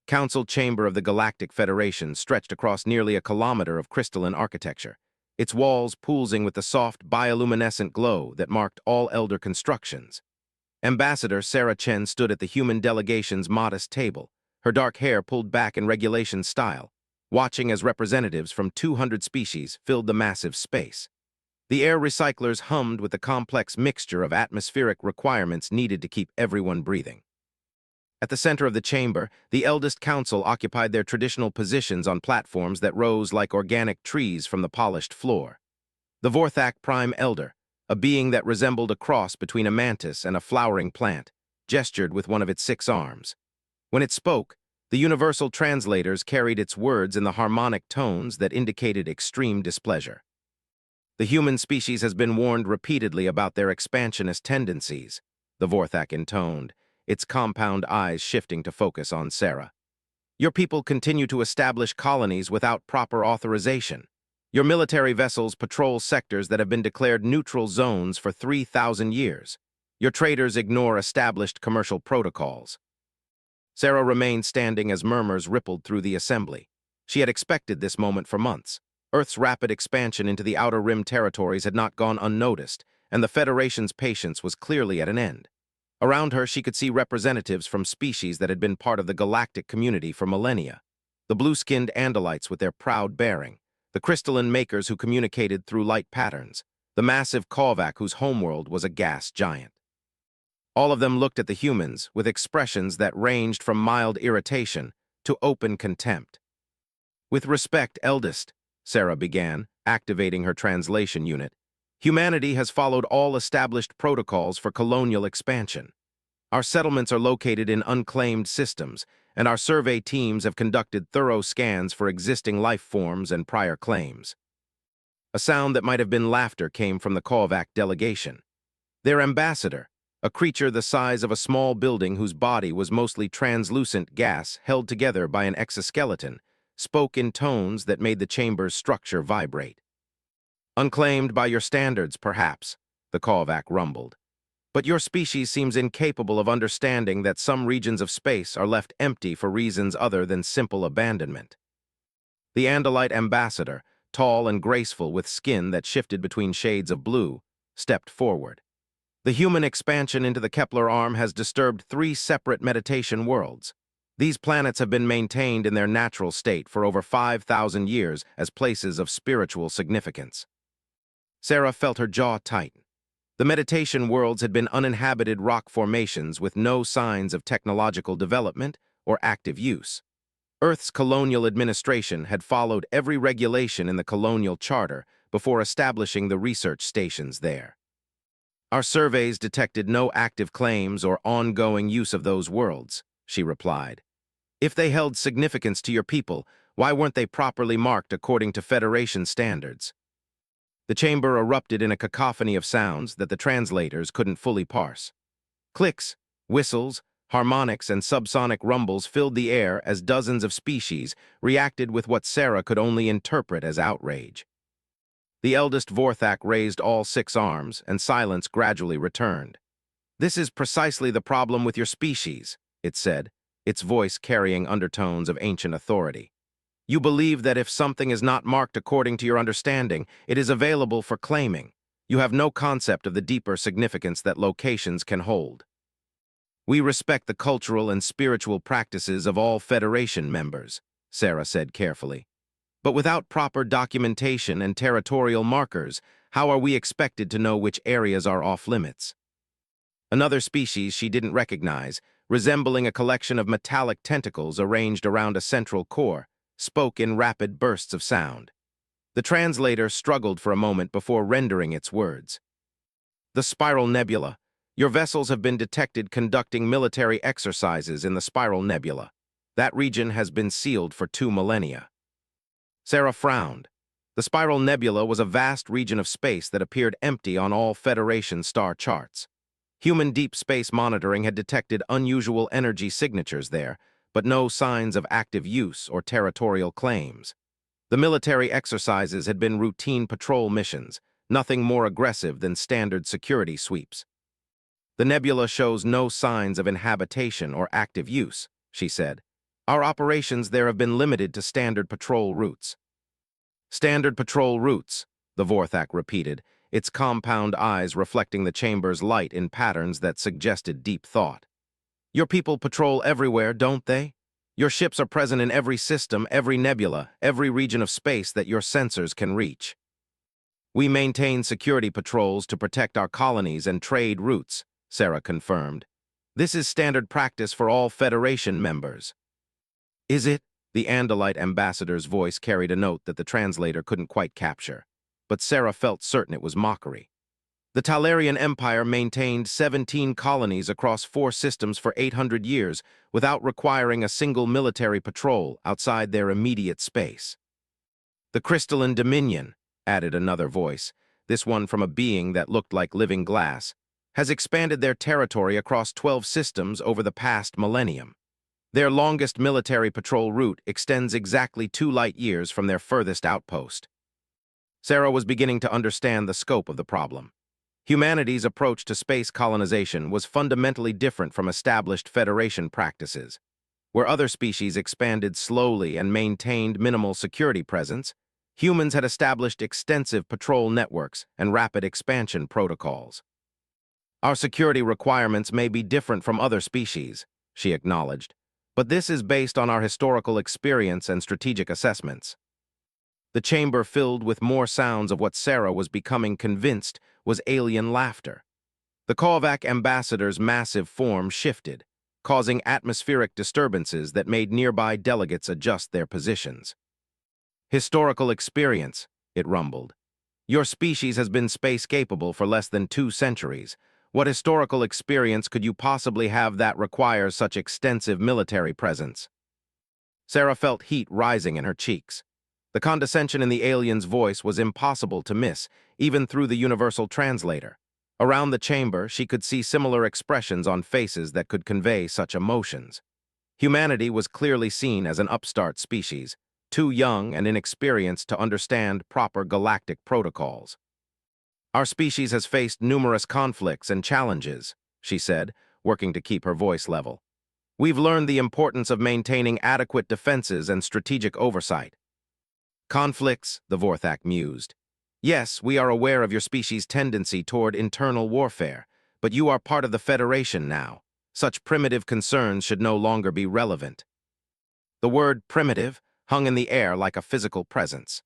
council chamber of the Galactic Federation stretched across nearly a kilometer of crystalline architecture, its walls pulsing with the soft, bioluminescent glow that marked all elder constructions. Ambassador Sarah Chen stood at the human delegation's modest table, her dark hair pulled back in regulation style, watching as representatives from 200 species filled the massive space. The air recyclers hummed with the complex mixture of atmospheric requirements needed to keep everyone breathing. At the center of the chamber, the eldest council occupied their traditional positions on platforms that rose like organic trees from the polished floor. The Vorthak Prime Elder, a being that resembled a cross between a mantis and a flowering plant, gestured with one of its 6 arms. When it spoke, the universal translators carried its words in the harmonic tones that indicated extreme displeasure. The human species has been warned repeatedly about their expansionist tendencies, the Vorthak intoned, its compound eyes shifting to focus on Sarah. Your people continue to establish colonies without proper authorization. Your military vessels patrol sectors that have been declared neutral zones for 3,000 years. Your traders ignore established commercial protocols. Sarah remained standing as murmurs rippled through the assembly. She had expected this moment for months. Earth's rapid expansion into the Outer Rim territories had not gone unnoticed, and the Federation's patience was clearly at an end. Around her, she could see representatives from species that had been part of the galactic community for millennia. The blue-skinned Andalites with their proud bearing, the crystalline makers who communicated through light patterns, the massive Korvac whose homeworld was a gas giant. All of them looked at the humans with expressions that ranged from mild irritation to open contempt. With respect, eldest, Sarah began, activating her translation unit, humanity has followed all established protocols for colonial expansion. Our settlements are located in unclaimed systems, and our survey teams have conducted thorough scans for existing life forms and prior claims. A sound that might have been laughter came from the Korvac delegation. Their ambassador, a creature the size of a small building whose body was mostly translucent gas held together by an exoskeleton, spoke in tones that made the chamber's structure vibrate. Unclaimed by your standards, perhaps, the Korvac rumbled. But your species seems incapable of understanding that some regions of space are left empty for reasons other than simple abandonment. The Andalite ambassador, tall and graceful with skin that shifted between shades of blue, stepped forward. The human expansion into the Kepler arm has disturbed 3 separate meditation worlds. These planets have been maintained in their natural state for over 5,000 years as places of spiritual significance. Sarah felt her jaw tighten. The meditation worlds had been uninhabited rock formations with no signs of technological development or active use. Earth's colonial administration had followed every regulation in the colonial charter before establishing the research stations there. Our surveys detected no active claims or ongoing use of those worlds, she replied. If they held significance to your people, why weren't they properly marked according to Federation standards? The chamber erupted in a cacophony of sounds that the translators couldn't fully parse. Clicks, whistles, harmonics, and subsonic rumbles filled the air as dozens of species reacted with what Sarah could only interpret as outrage. The eldest Vorthak raised all 6 arms, and silence gradually returned. "This is precisely the problem with your species," it said, its voice carrying undertones of ancient authority. "You believe that if something is not marked according to your understanding, it is available for claiming. You have no concept of the deeper significance that locations can hold. We respect the cultural and spiritual practices of all Federation members," Sarah said carefully. "But without proper documentation and territorial markers, how are we expected to know which areas are off-limits?" Another species she didn't recognize, resembling a collection of metallic tentacles arranged around a central core, spoke in rapid bursts of sound. The translator struggled for a moment before rendering its words. "The Spiral Nebula. Your vessels have been detected conducting military exercises in the Spiral Nebula. That region has been sealed for 2 millennia. Sarah frowned. The Spiral Nebula was a vast region of space that appeared empty on all Federation star charts. Human deep space monitoring had detected unusual energy signatures there, but no signs of active use or territorial claims. The military exercises had been routine patrol missions, nothing more aggressive than standard security sweeps. "The nebula shows no signs of inhabitation or active use," she said. Our operations there have been limited to standard patrol routes. Standard patrol routes, the Vorthak repeated, its compound eyes reflecting the chamber's light in patterns that suggested deep thought. Your people patrol everywhere, don't they? Your ships are present in every system, every nebula, every region of space that your sensors can reach. We maintain security patrols to protect our colonies and trade routes, Sarah confirmed. This is standard practice for all Federation members. Is it? The Andalite ambassador's voice carried a note that the translator couldn't quite capture, but Sarah felt certain it was mockery. The Talarian Empire maintained 17 colonies across 4 systems for 800 years without requiring a single military patrol outside their immediate space. The Crystalline Dominion, added another voice, this one from a being that looked like living glass, has expanded their territory across 12 systems over the past millennium. Their longest military patrol route extends exactly 2 light years from their furthest outpost. Sarah was beginning to understand the scope of the problem. Humanity's approach to space colonization was fundamentally different from established Federation practices. Where other species expanded slowly and maintained minimal security presence, humans had established extensive patrol networks and rapid expansion protocols. Our security requirements may be different from other species, she acknowledged, but this is based on our historical experience and strategic assessments. The chamber filled with more sounds of what Sarah was becoming convinced was alien laughter. The Kovac ambassador's massive form shifted, causing atmospheric disturbances that made nearby delegates adjust their positions. Historical experience, it rumbled. Your species has been space-capable for less than 2 centuries. What historical experience could you possibly have that requires such extensive military presence? Sarah felt heat rising in her cheeks. The condescension in the alien's voice was impossible to miss, even through the universal translator. Around the chamber, she could see similar expressions on faces that could convey such emotions. Humanity was clearly seen as an upstart species, too young and inexperienced to understand proper galactic protocols. Our species has faced numerous conflicts and challenges, she said, working to keep her voice level. We've learned the importance of maintaining adequate defenses and strategic oversight. Conflicts, the Vorthak mused. Yes, we are aware of your species' tendency toward internal warfare, but you are part of the Federation now. Such primitive concerns should no longer be relevant. The word primitive hung in the air like a physical presence.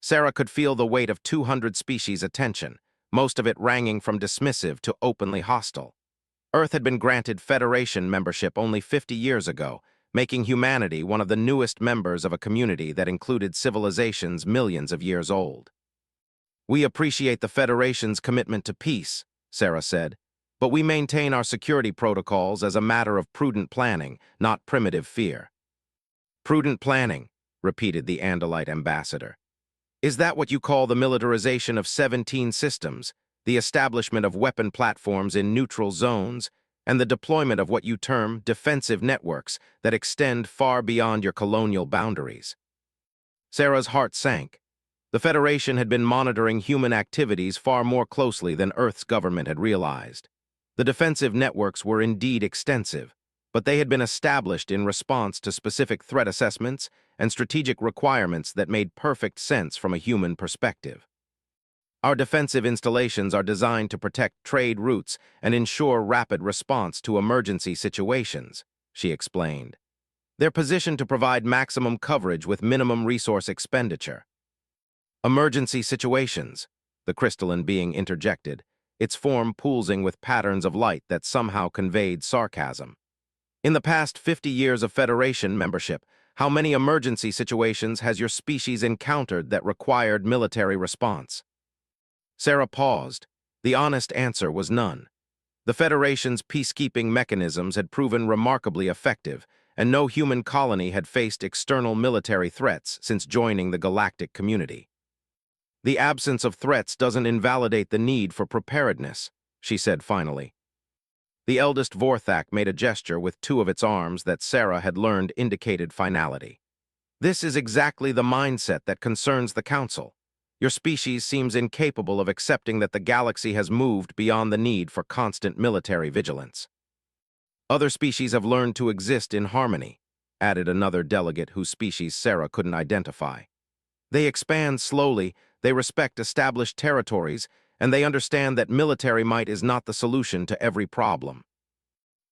Sarah could feel the weight of 200 species' attention, most of it ranging from dismissive to openly hostile. Earth had been granted Federation membership only 50 years ago, making humanity one of the newest members of a community that included civilizations millions of years old. We appreciate the Federation's commitment to peace, Sarah said, but we maintain our security protocols as a matter of prudent planning, not primitive fear. Prudent planning, repeated the Andalite ambassador. Is that what you call the militarization of 17 systems, the establishment of weapon platforms in neutral zones, and the deployment of what you term defensive networks that extend far beyond your colonial boundaries? Sarah's heart sank. The Federation had been monitoring human activities far more closely than Earth's government had realized. The defensive networks were indeed extensive, but they had been established in response to specific threat assessments and strategic requirements that made perfect sense from a human perspective. Our defensive installations are designed to protect trade routes and ensure rapid response to emergency situations, she explained. They're positioned to provide maximum coverage with minimum resource expenditure. Emergency situations, the crystalline being interjected, its form pulsing with patterns of light that somehow conveyed sarcasm. In the past 50 years of Federation membership, how many emergency situations has your species encountered that required military response? Sarah paused. The honest answer was none. The Federation's peacekeeping mechanisms had proven remarkably effective, and no human colony had faced external military threats since joining the galactic community. The absence of threats doesn't invalidate the need for preparedness, she said finally. The eldest Vorthak made a gesture with 2 of its arms that Sarah had learned indicated finality. This is exactly the mindset that concerns the Council. Your species seems incapable of accepting that the galaxy has moved beyond the need for constant military vigilance. Other species have learned to exist in harmony. added another delegate whose species Sarah couldn't identify. They expand slowly, they respect established territories, and they understand that military might is not the solution to every problem.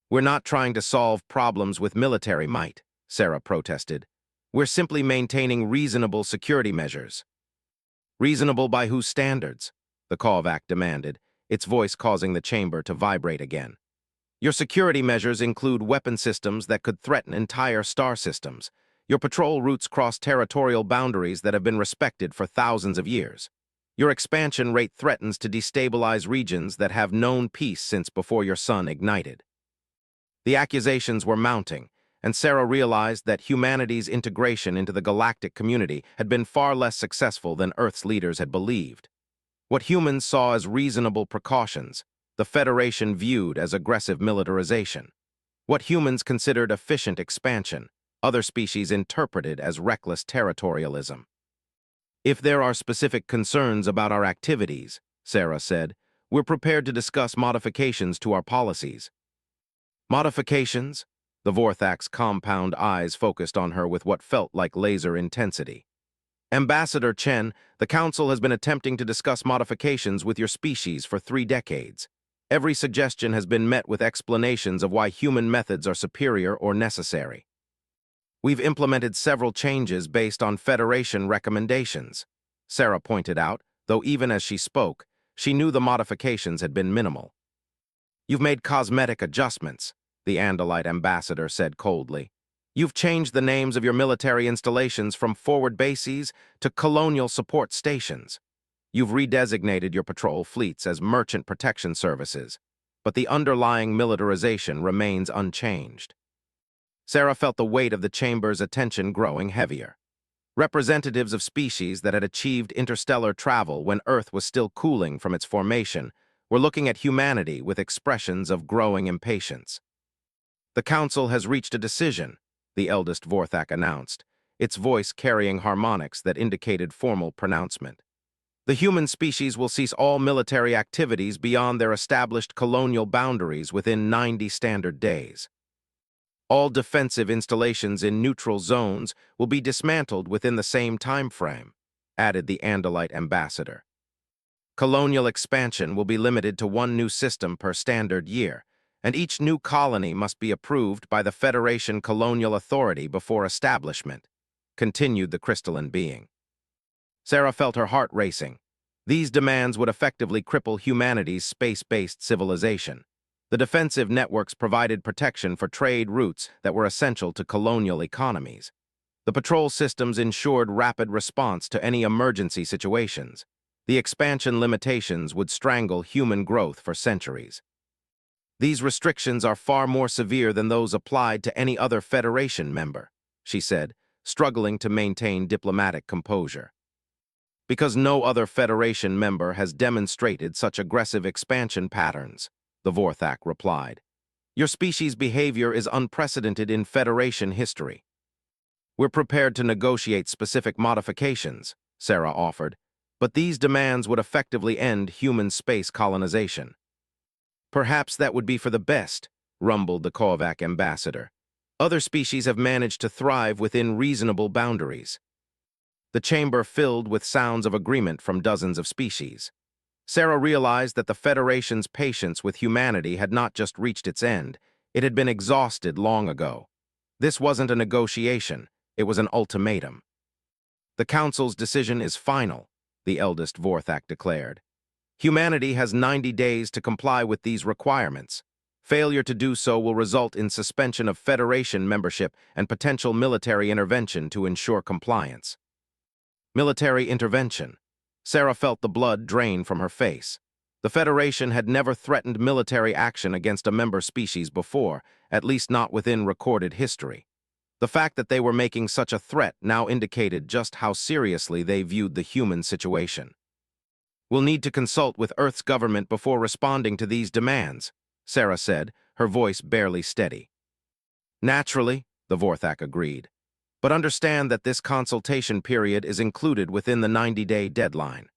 We're not trying to solve problems with military might, Sarah protested. We're simply maintaining reasonable security measures. Reasonable by whose standards? The Kovac demanded, its voice causing the chamber to vibrate again. Your security measures include weapon systems that could threaten entire star systems. Your patrol routes cross territorial boundaries that have been respected for thousands of years. Your expansion rate threatens to destabilize regions that have known peace since before your sun ignited. The accusations were mounting, and Sarah realized that humanity's integration into the galactic community had been far less successful than Earth's leaders had believed. What humans saw as reasonable precautions, the Federation viewed as aggressive militarization. What humans considered efficient expansion, other species interpreted as reckless territorialism. If there are specific concerns about our activities, Sarah said, we're prepared to discuss modifications to our policies. Modifications? The Vorthak's compound eyes focused on her with what felt like laser intensity. Ambassador Chen, the Council has been attempting to discuss modifications with your species for 3 decades. Every suggestion has been met with explanations of why human methods are superior or necessary. We've implemented several changes based on Federation recommendations, Sarah pointed out, though even as she spoke, she knew the modifications had been minimal. You've made cosmetic adjustments, the Andalite ambassador said coldly. You've changed the names of your military installations from forward bases to colonial support stations. You've redesignated your patrol fleets as merchant protection services, but the underlying militarization remains unchanged. Sarah felt the weight of the chamber's attention growing heavier. Representatives of species that had achieved interstellar travel when Earth was still cooling from its formation were looking at humanity with expressions of growing impatience. The Council has reached a decision, the eldest Vorthak announced, its voice carrying harmonics that indicated formal pronouncement. The human species will cease all military activities beyond their established colonial boundaries within 90 standard days. All defensive installations in neutral zones will be dismantled within the same time frame, added the Andalite ambassador. Colonial expansion will be limited to 1 new system per standard year, and each new colony must be approved by the Federation Colonial Authority before establishment, continued the crystalline being. Sarah felt her heart racing. These demands would effectively cripple humanity's space-based civilization. The defensive networks provided protection for trade routes that were essential to colonial economies. The patrol systems ensured rapid response to any emergency situations. The expansion limitations would strangle human growth for centuries. These restrictions are far more severe than those applied to any other Federation member, she said, struggling to maintain diplomatic composure. Because no other Federation member has demonstrated such aggressive expansion patterns, the Vorthak replied. Your species' behavior is unprecedented in Federation history. We're prepared to negotiate specific modifications, Sarah offered, but these demands would effectively end human space colonization. Perhaps that would be for the best, rumbled the Kovac ambassador. Other species have managed to thrive within reasonable boundaries. The chamber filled with sounds of agreement from dozens of species. Sarah realized that the Federation's patience with humanity had not just reached its end, it had been exhausted long ago. This wasn't a negotiation, it was an ultimatum. The Council's decision is final, the eldest Vorthak declared. Humanity has 90 days to comply with these requirements. Failure to do so will result in suspension of Federation membership and potential military intervention to ensure compliance. Military intervention. Sarah felt the blood drain from her face. The Federation had never threatened military action against a member species before, at least not within recorded history. The fact that they were making such a threat now indicated just how seriously they viewed the human situation. We'll need to consult with Earth's government before responding to these demands, Sarah said, her voice barely steady. Naturally, the Vorthak agreed. But understand that this consultation period is included within the 90-day deadline.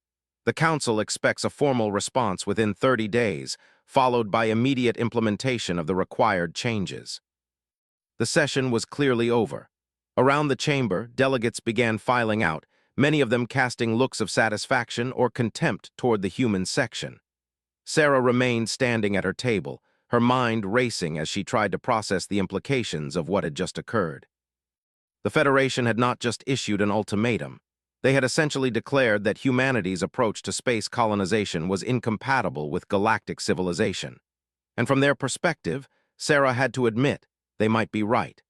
The Council expects a formal response within 30 days, followed by immediate implementation of the required changes. The session was clearly over. Around the chamber, delegates began filing out, many of them casting looks of satisfaction or contempt toward the human section. Sarah remained standing at her table, her mind racing as she tried to process the implications of what had just occurred. The Federation had not just issued an ultimatum. They had essentially declared that humanity's approach to space colonization was incompatible with galactic civilization. And from their perspective, Sarah had to admit they might be right.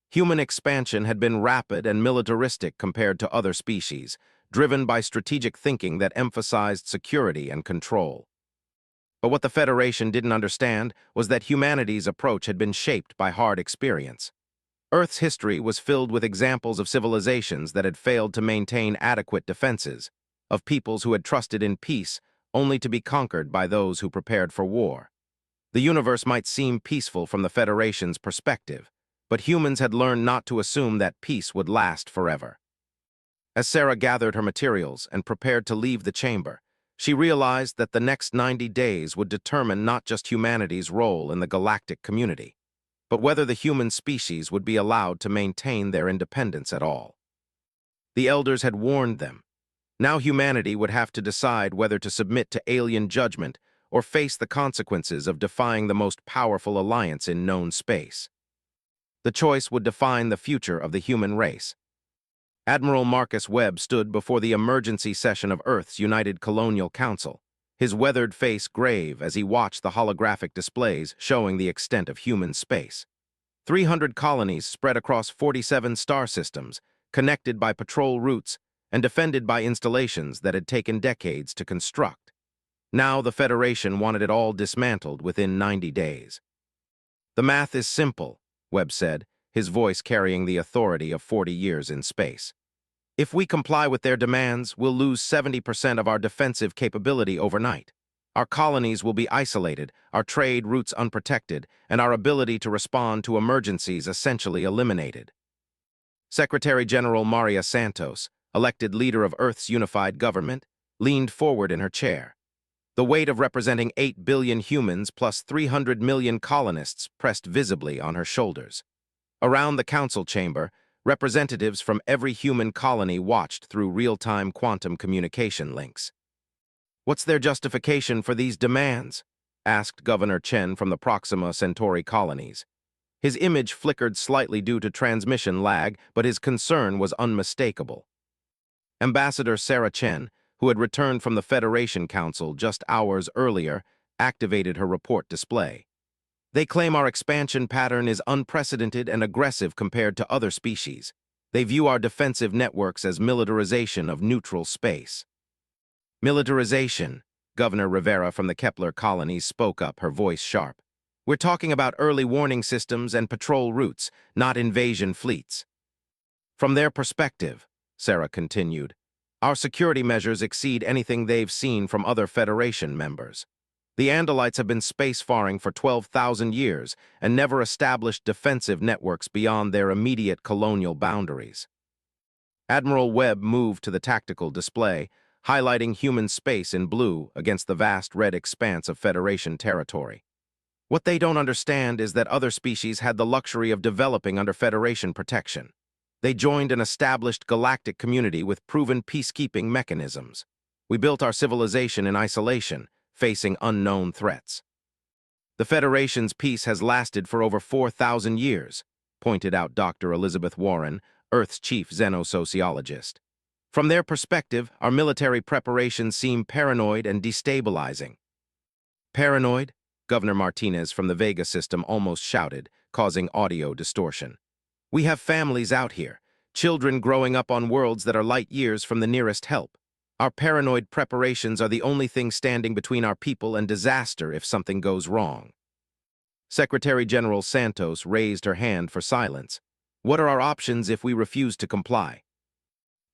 Human expansion had been rapid and militaristic compared to other species, driven by strategic thinking that emphasized security and control. But what the Federation didn't understand was that humanity's approach had been shaped by hard experience. Earth's history was filled with examples of civilizations that had failed to maintain adequate defenses, of peoples who had trusted in peace only to be conquered by those who prepared for war. The universe might seem peaceful from the Federation's perspective, but humans had learned not to assume that peace would last forever. As Sarah gathered her materials and prepared to leave the chamber, she realized that the next 90 days would determine not just humanity's role in the galactic community, but whether the human species would be allowed to maintain their independence at all. The elders had warned them. Now humanity would have to decide whether to submit to alien judgment or face the consequences of defying the most powerful alliance in known space. The choice would define the future of the human race. Admiral Marcus Webb stood before the emergency session of Earth's United Colonial Council, his weathered face grave as he watched the holographic displays showing the extent of human space. 300 colonies spread across 47 star systems, connected by patrol routes and defended by installations that had taken decades to construct. Now the Federation wanted it all dismantled within 90 days. "The math is simple," Webb said, his voice carrying the authority of 40 years in space. "If we comply with their demands, we'll lose 70% of our defensive capability overnight. Our colonies will be isolated, our trade routes unprotected, and our ability to respond to emergencies essentially eliminated." Secretary General Maria Santos, elected leader of Earth's unified government, leaned forward in her chair. The weight of representing 8 billion humans plus 300 million colonists pressed visibly on her shoulders. Around the council chamber, representatives from every human colony watched through real-time quantum communication links. "What's their justification for these demands?" asked Governor Chen from the Proxima Centauri colonies. His image flickered slightly due to transmission lag, but his concern was unmistakable. Ambassador Sarah Chen, who had returned from the Federation Council just hours earlier, activated her report display. "They claim our expansion pattern is unprecedented and aggressive compared to other species. They view our defensive networks as militarization of neutral space." "Militarization," Governor Rivera from the Kepler colonies spoke up, her voice sharp. "We're talking about early warning systems and patrol routes, not invasion fleets." "From their perspective," Sarah continued, "our security measures exceed anything they've seen from other Federation members. The Andalites have been spacefaring for 12,000 years and never established defensive networks beyond their immediate colonial boundaries." Admiral Webb moved to the tactical display, highlighting human space in blue against the vast red expanse of Federation territory. "What they don't understand is that other species had the luxury of developing under Federation protection. They joined an established galactic community with proven peacekeeping mechanisms. We built our civilization in isolation, facing unknown threats. The Federation's peace has lasted for over 4,000 years, pointed out Dr. Elizabeth Warren, Earth's chief xenosociologist. From their perspective, our military preparations seem paranoid and destabilizing. "Paranoid?" Governor Martinez from the Vega system almost shouted, causing audio distortion. "We have families out here, children growing up on worlds that are light years from the nearest help. Our paranoid preparations are the only thing standing between our people and disaster if something goes wrong." Secretary General Santos raised her hand for silence. "What are our options if we refuse to comply?"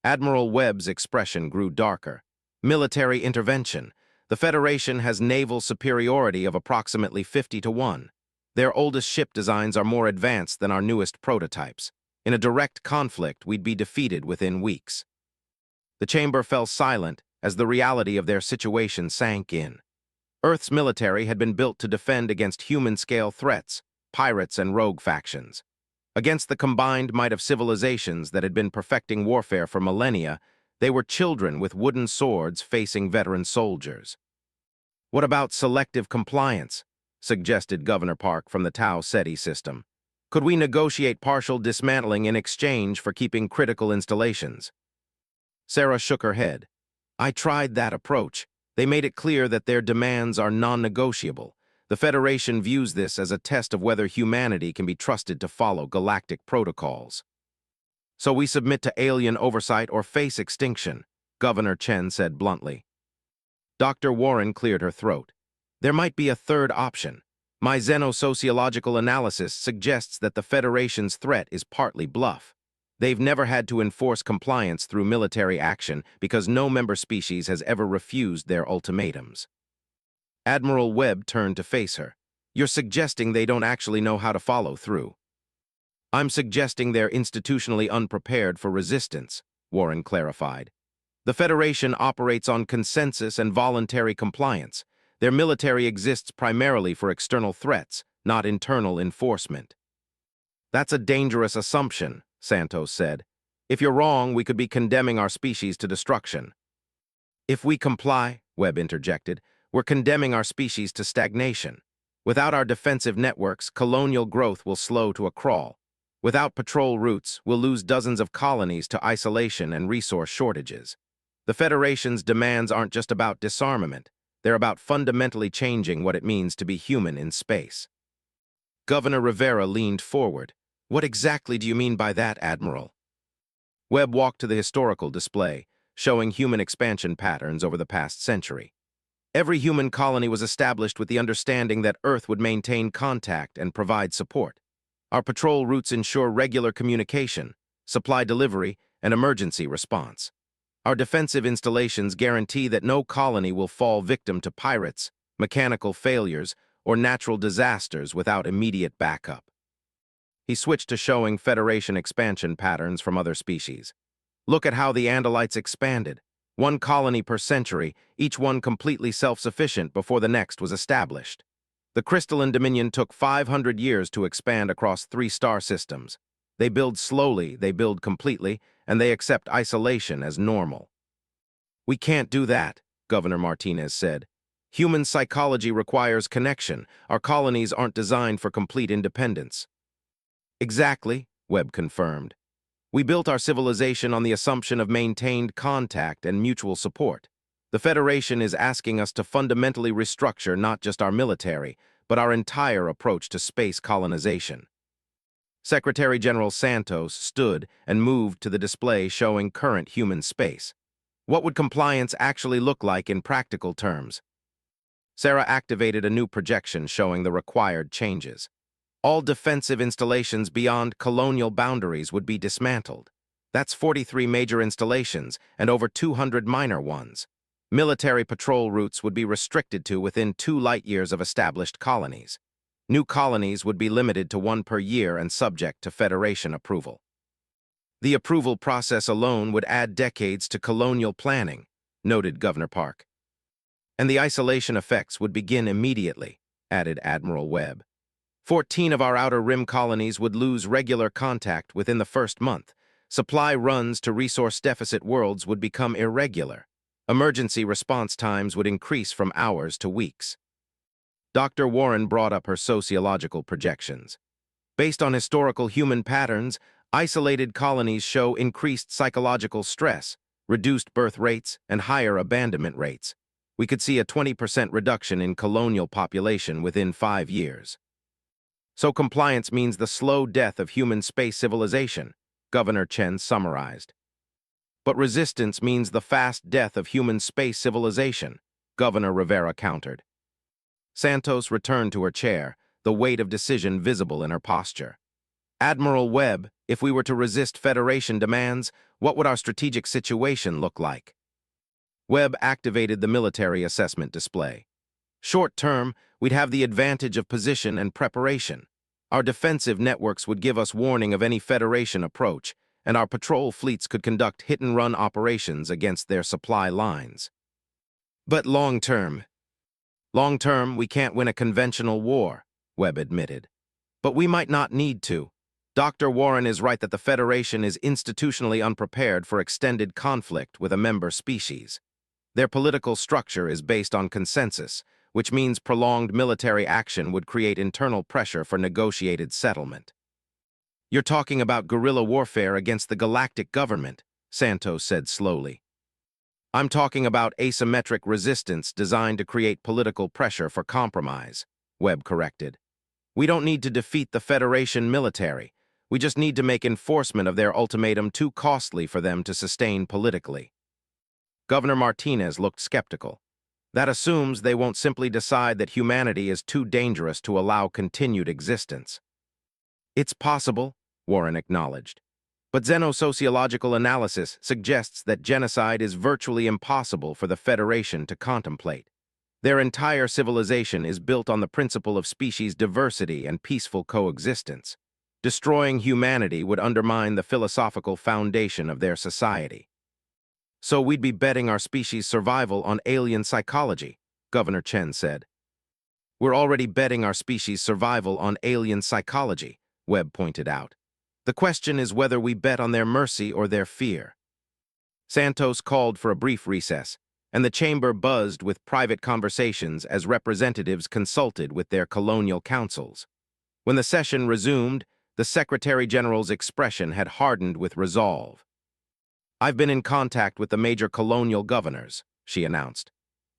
Admiral Webb's expression grew darker. "Military intervention. The Federation has naval superiority of approximately 50-1. Their oldest ship designs are more advanced than our newest prototypes. In a direct conflict, we'd be defeated within weeks." The chamber fell silent as the reality of their situation sank in. Earth's military had been built to defend against human-scale threats, pirates and rogue factions. Against the combined might of civilizations that had been perfecting warfare for millennia, they were children with wooden swords facing veteran soldiers. "What about selective compliance?" suggested Governor Park from the Tau Ceti system. "Could we negotiate partial dismantling in exchange for keeping critical installations?" Sarah shook her head. "I tried that approach. They made it clear that their demands are non-negotiable. The Federation views this as a test of whether humanity can be trusted to follow galactic protocols. So we submit to alien oversight or face extinction," Governor Chen said bluntly. Dr. Warren cleared her throat. "There might be a third option. My xenosociological analysis suggests that the Federation's threat is partly bluff. They've never had to enforce compliance through military action because no member species has ever refused their ultimatums." Admiral Webb turned to face her. "You're suggesting they don't actually know how to follow through." "I'm suggesting they're institutionally unprepared for resistance," Warren clarified. "The Federation operates on consensus and voluntary compliance. Their military exists primarily for external threats, not internal enforcement." "That's a dangerous assumption," Santos said. "If you're wrong, we could be condemning our species to destruction." "If we comply," Webb interjected, "we're condemning our species to stagnation. Without our defensive networks, colonial growth will slow to a crawl. Without patrol routes, we'll lose dozens of colonies to isolation and resource shortages. The Federation's demands aren't just about disarmament. They're about fundamentally changing what it means to be human in space." Governor Rivera leaned forward. "What exactly do you mean by that, Admiral?" Webb walked to the historical display, showing human expansion patterns over the past century. Every human colony was established with the understanding that Earth would maintain contact and provide support. Our patrol routes ensure regular communication, supply delivery, and emergency response. Our defensive installations guarantee that no colony will fall victim to pirates, mechanical failures, or natural disasters without immediate backup. He switched to showing Federation expansion patterns from other species. "Look at how the Andalites expanded. One colony per century, each one completely self-sufficient before the next was established. The crystalline dominion took 500 years to expand across 3 star systems. They build slowly, they build completely, and they accept isolation as normal." "We can't do that," Governor Martinez said. "Human psychology requires connection. Our colonies aren't designed for complete independence." "Exactly," Webb confirmed. "We built our civilization on the assumption of maintained contact and mutual support. The Federation is asking us to fundamentally restructure not just our military, but our entire approach to space colonization." Secretary General Santos stood and moved to the display showing current human space. "What would compliance actually look like in practical terms?" Sarah activated a new projection showing the required changes. All defensive installations beyond colonial boundaries would be dismantled. That's 43 major installations and over 200 minor ones. Military patrol routes would be restricted to within 2 light-years of established colonies. New colonies would be limited to 1 per year and subject to Federation approval. "The approval process alone would add decades to colonial planning," noted Governor Park. "And the isolation effects would begin immediately," added Admiral Webb. 14 of our outer rim colonies would lose regular contact within the first month. Supply runs to resource-deficit worlds would become irregular. Emergency response times would increase from hours to weeks." Dr. Warren brought up her sociological projections. "Based on historical human patterns, isolated colonies show increased psychological stress, reduced birth rates, and higher abandonment rates. We could see a 20% reduction in colonial population within 5 years. So compliance means the slow death of human space civilization," Governor Chen summarized. "But resistance means the fast death of human space civilization," Governor Rivera countered. Santos returned to her chair, the weight of decision visible in her posture. "Admiral Webb, if we were to resist Federation demands, what would our strategic situation look like?" Webb activated the military assessment display. "Short term, we'd have the advantage of position and preparation. Our defensive networks would give us warning of any Federation approach, and our patrol fleets could conduct hit-and-run operations against their supply lines. But long term, we can't win a conventional war," Webb admitted. "But we might not need to. Dr. Warren is right that the Federation is institutionally unprepared for extended conflict with a member species. Their political structure is based on consensus, which means prolonged military action would create internal pressure for negotiated settlement. "You're talking about guerrilla warfare against the Galactic government," Santos said slowly. "I'm talking about asymmetric resistance designed to create political pressure for compromise," Webb corrected. "We don't need to defeat the Federation military. We just need to make enforcement of their ultimatum too costly for them to sustain politically." Governor Martinez looked skeptical. "That assumes they won't simply decide that humanity is too dangerous to allow continued existence." "It's possible," Warren acknowledged. "But xenosociological analysis suggests that genocide is virtually impossible for the Federation to contemplate. Their entire civilization is built on the principle of species diversity and peaceful coexistence. Destroying humanity would undermine the philosophical foundation of their society." "So we'd be betting our species' survival on alien psychology," Governor Chen said. "We're already betting our species' survival on alien psychology," Webb pointed out. "The question is whether we bet on their mercy or their fear." Santos called for a brief recess, and the chamber buzzed with private conversations as representatives consulted with their colonial councils. When the session resumed, the Secretary General's expression had hardened with resolve. "I've been in contact with the major colonial governors," she announced.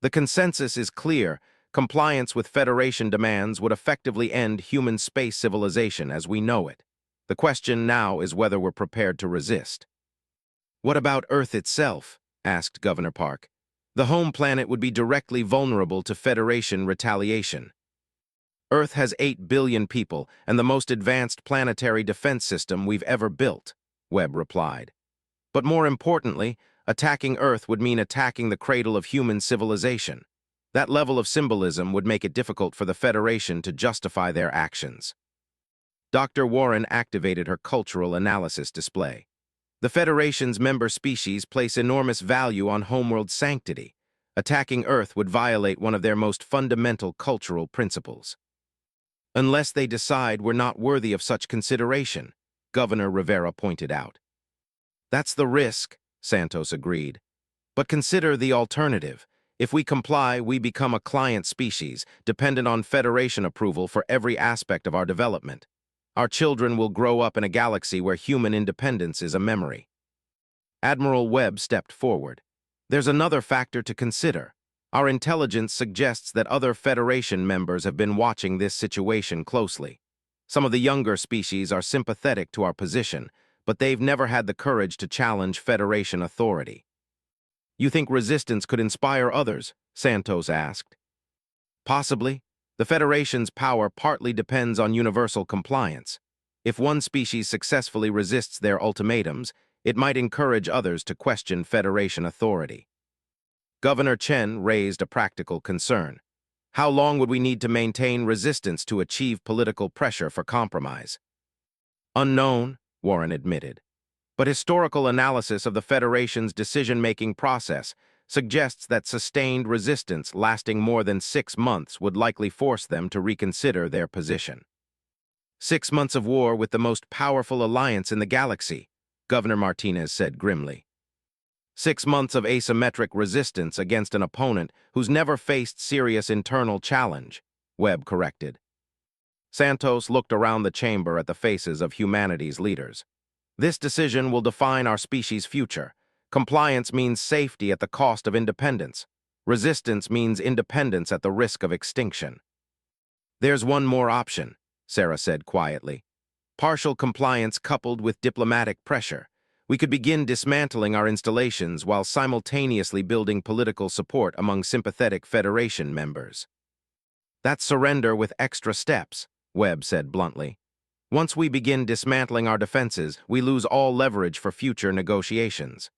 "The consensus is clear. Compliance with Federation demands would effectively end human space civilization as we know it. The question now is whether we're prepared to resist." "What about Earth itself?" asked Governor Park. "The home planet would be directly vulnerable to Federation retaliation." "Earth has 8 billion people and the most advanced planetary defense system we've ever built," Webb replied. "But more importantly, attacking Earth would mean attacking the cradle of human civilization. That level of symbolism would make it difficult for the Federation to justify their actions." Dr. Warren activated her cultural analysis display. "The Federation's member species place enormous value on homeworld sanctity. Attacking Earth would violate one of their most fundamental cultural principles." "Unless they decide we're not worthy of such consideration," Governor Rivera pointed out. "That's the risk," Santos agreed. "But consider the alternative. If we comply, we become a client species, dependent on Federation approval for every aspect of our development. Our children will grow up in a galaxy where human independence is a memory." Admiral Webb stepped forward. "There's another factor to consider. Our intelligence suggests that other Federation members have been watching this situation closely. Some of the younger species are sympathetic to our position, but they've never had the courage to challenge Federation authority." "You think resistance could inspire others?" Santos asked. "Possibly. The Federation's power partly depends on universal compliance. If one species successfully resists their ultimatums, it might encourage others to question Federation authority." Governor Chen raised a practical concern. "How long would we need to maintain resistance to achieve political pressure for compromise?" "Unknown," Warren admitted. "But historical analysis of the Federation's decision-making process suggests that sustained resistance lasting more than 6 months would likely force them to reconsider their position." 6 months of war with the most powerful alliance in the galaxy," Governor Martinez said grimly. 6 months of asymmetric resistance against an opponent who's never faced serious internal challenge, Webb corrected. Santos looked around the chamber at the faces of humanity's leaders. "This decision will define our species' future. Compliance means safety at the cost of independence. Resistance means independence at the risk of extinction." "There's one more option," Sarah said quietly. "Partial compliance coupled with diplomatic pressure. We could begin dismantling our installations while simultaneously building political support among sympathetic Federation members." "That's surrender with extra steps," Webb said bluntly. "Once we begin dismantling our defenses, we lose all leverage for future negotiations."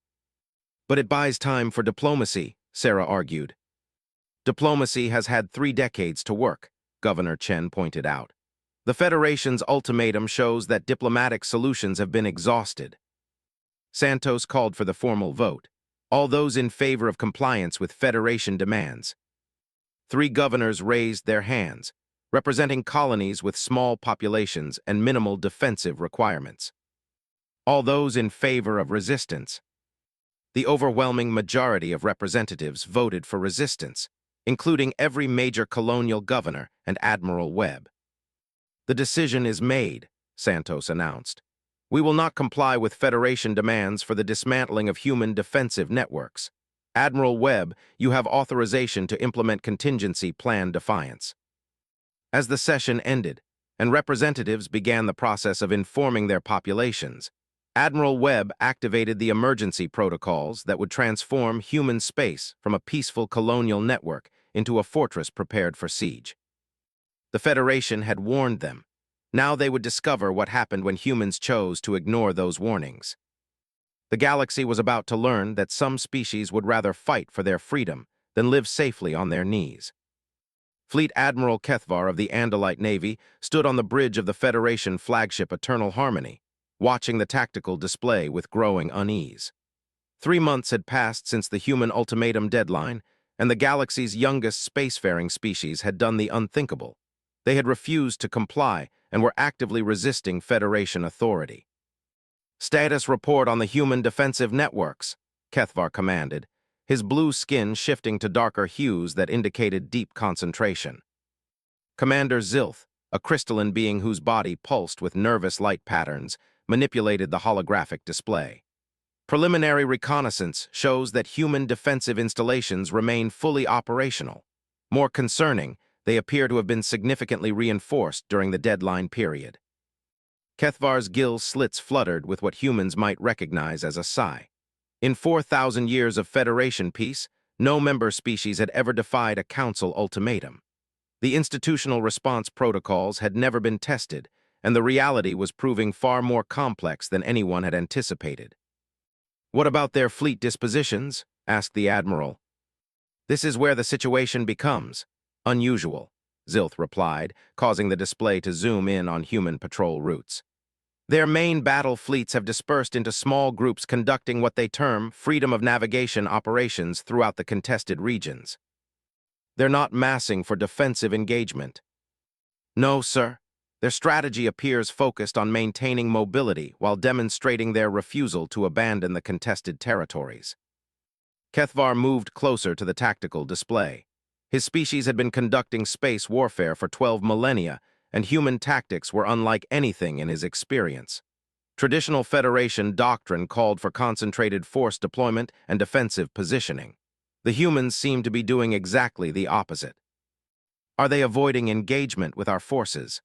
"But it buys time for diplomacy," Sarah argued. "Diplomacy has had 3 decades to work," Governor Chen pointed out. "The Federation's ultimatum shows that diplomatic solutions have been exhausted." Santos called for the formal vote. "All those in favor of compliance with Federation demands." 3 governors raised their hands. representing colonies with small populations and minimal defensive requirements. All those in favor of resistance. The overwhelming majority of representatives voted for resistance, including every major colonial governor and Admiral Webb. "The decision is made," Santos announced. "We will not comply with Federation demands for the dismantling of human defensive networks. Admiral Webb, you have authorization to implement contingency plan defiance." As the session ended, and representatives began the process of informing their populations, Admiral Webb activated the emergency protocols that would transform human space from a peaceful colonial network into a fortress prepared for siege. The Federation had warned them. Now they would discover what happened when humans chose to ignore those warnings. The galaxy was about to learn that some species would rather fight for their freedom than live safely on their knees. Fleet Admiral Kethvar of the Andalite Navy stood on the bridge of the Federation flagship Eternal Harmony, watching the tactical display with growing unease. 3 months had passed since the human ultimatum deadline, and the galaxy's youngest spacefaring species had done the unthinkable. They had refused to comply and were actively resisting Federation authority. "Status report on the human defensive networks," Kethvar commanded, his blue skin shifting to darker hues that indicated deep concentration. Commander Zilth, a crystalline being whose body pulsed with nervous light patterns, manipulated the holographic display. "Preliminary reconnaissance shows that human defensive installations remain fully operational. More concerning, they appear to have been significantly reinforced during the deadline period." Kethvar's gill slits fluttered with what humans might recognize as a sigh. In 4,000 years of Federation peace, no member species had ever defied a Council ultimatum. The institutional response protocols had never been tested, and the reality was proving far more complex than anyone had anticipated. "What about their fleet dispositions?" asked the Admiral. "This is where the situation becomes unusual," Zilth replied, causing the display to zoom in on human patrol routes. "Their main battle fleets have dispersed into small groups conducting what they term freedom of navigation operations throughout the contested regions. They're not massing for defensive engagement." "No, sir. Their strategy appears focused on maintaining mobility while demonstrating their refusal to abandon the contested territories." Kethvar moved closer to the tactical display. His species had been conducting space warfare for 12 millennia, and human tactics were unlike anything in his experience. Traditional Federation doctrine called for concentrated force deployment and defensive positioning. The humans seemed to be doing exactly the opposite. "Are they avoiding engagement with our forces?"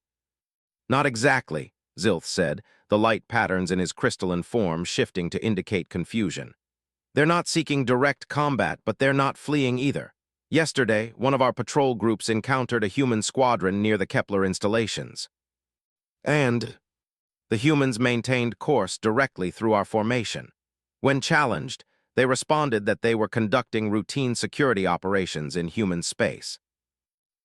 "Not exactly," Zilth said, the light patterns in his crystalline form shifting to indicate confusion. "They're not seeking direct combat, but they're not fleeing either. Yesterday, one of our patrol groups encountered a human squadron near the Kepler installations. And the humans maintained course directly through our formation. When challenged, they responded that they were conducting routine security operations in human space."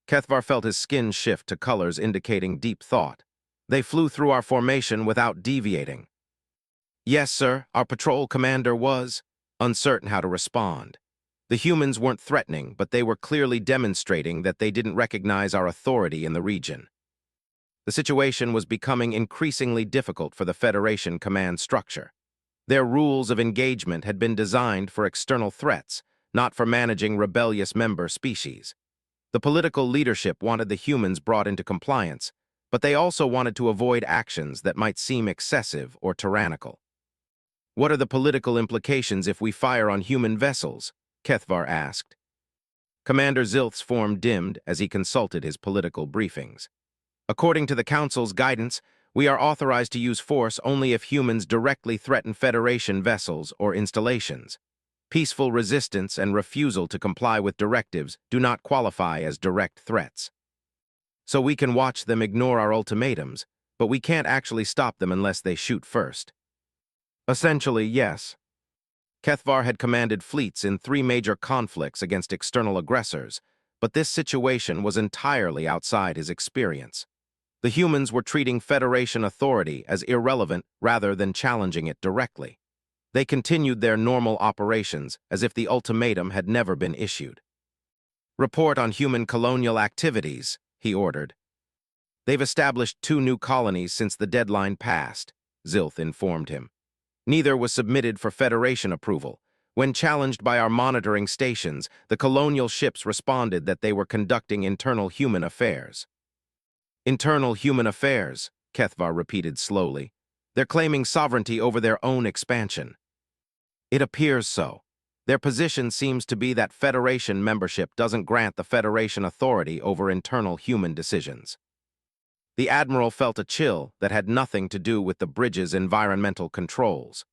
Kethvar felt his skin shift to colors indicating deep thought. "They flew through our formation without deviating." "Yes, sir, our patrol commander was uncertain how to respond. The humans weren't threatening, but they were clearly demonstrating that they didn't recognize our authority in the region." The situation was becoming increasingly difficult for the Federation command structure. Their rules of engagement had been designed for external threats, not for managing rebellious member species. The political leadership wanted the humans brought into compliance, but they also wanted to avoid actions that might seem excessive or tyrannical. "What are the political implications if we fire on human vessels?" Kethvar asked. Commander Zilth's form dimmed as he consulted his political briefings. "According to the Council's guidance, we are authorized to use force only if humans directly threaten Federation vessels or installations. Peaceful resistance and refusal to comply with directives do not qualify as direct threats. So we can watch them ignore our ultimatums, but we can't actually stop them unless they shoot first." "Essentially, yes." Kethvar had commanded fleets in 3 major conflicts against external aggressors, but this situation was entirely outside his experience. The humans were treating Federation authority as irrelevant rather than challenging it directly. They continued their normal operations as if the ultimatum had never been issued. "Report on human colonial activities," he ordered. They've established 2 new colonies since the deadline passed, Zilth informed him. Neither was submitted for Federation approval. When challenged by our monitoring stations, the colonial ships responded that they were conducting internal human affairs. Internal human affairs, Kethvar repeated slowly. They're claiming sovereignty over their own expansion. It appears so. Their position seems to be that Federation membership doesn't grant the Federation authority over internal human decisions. The Admiral felt a chill that had nothing to do with the bridge's environmental controls.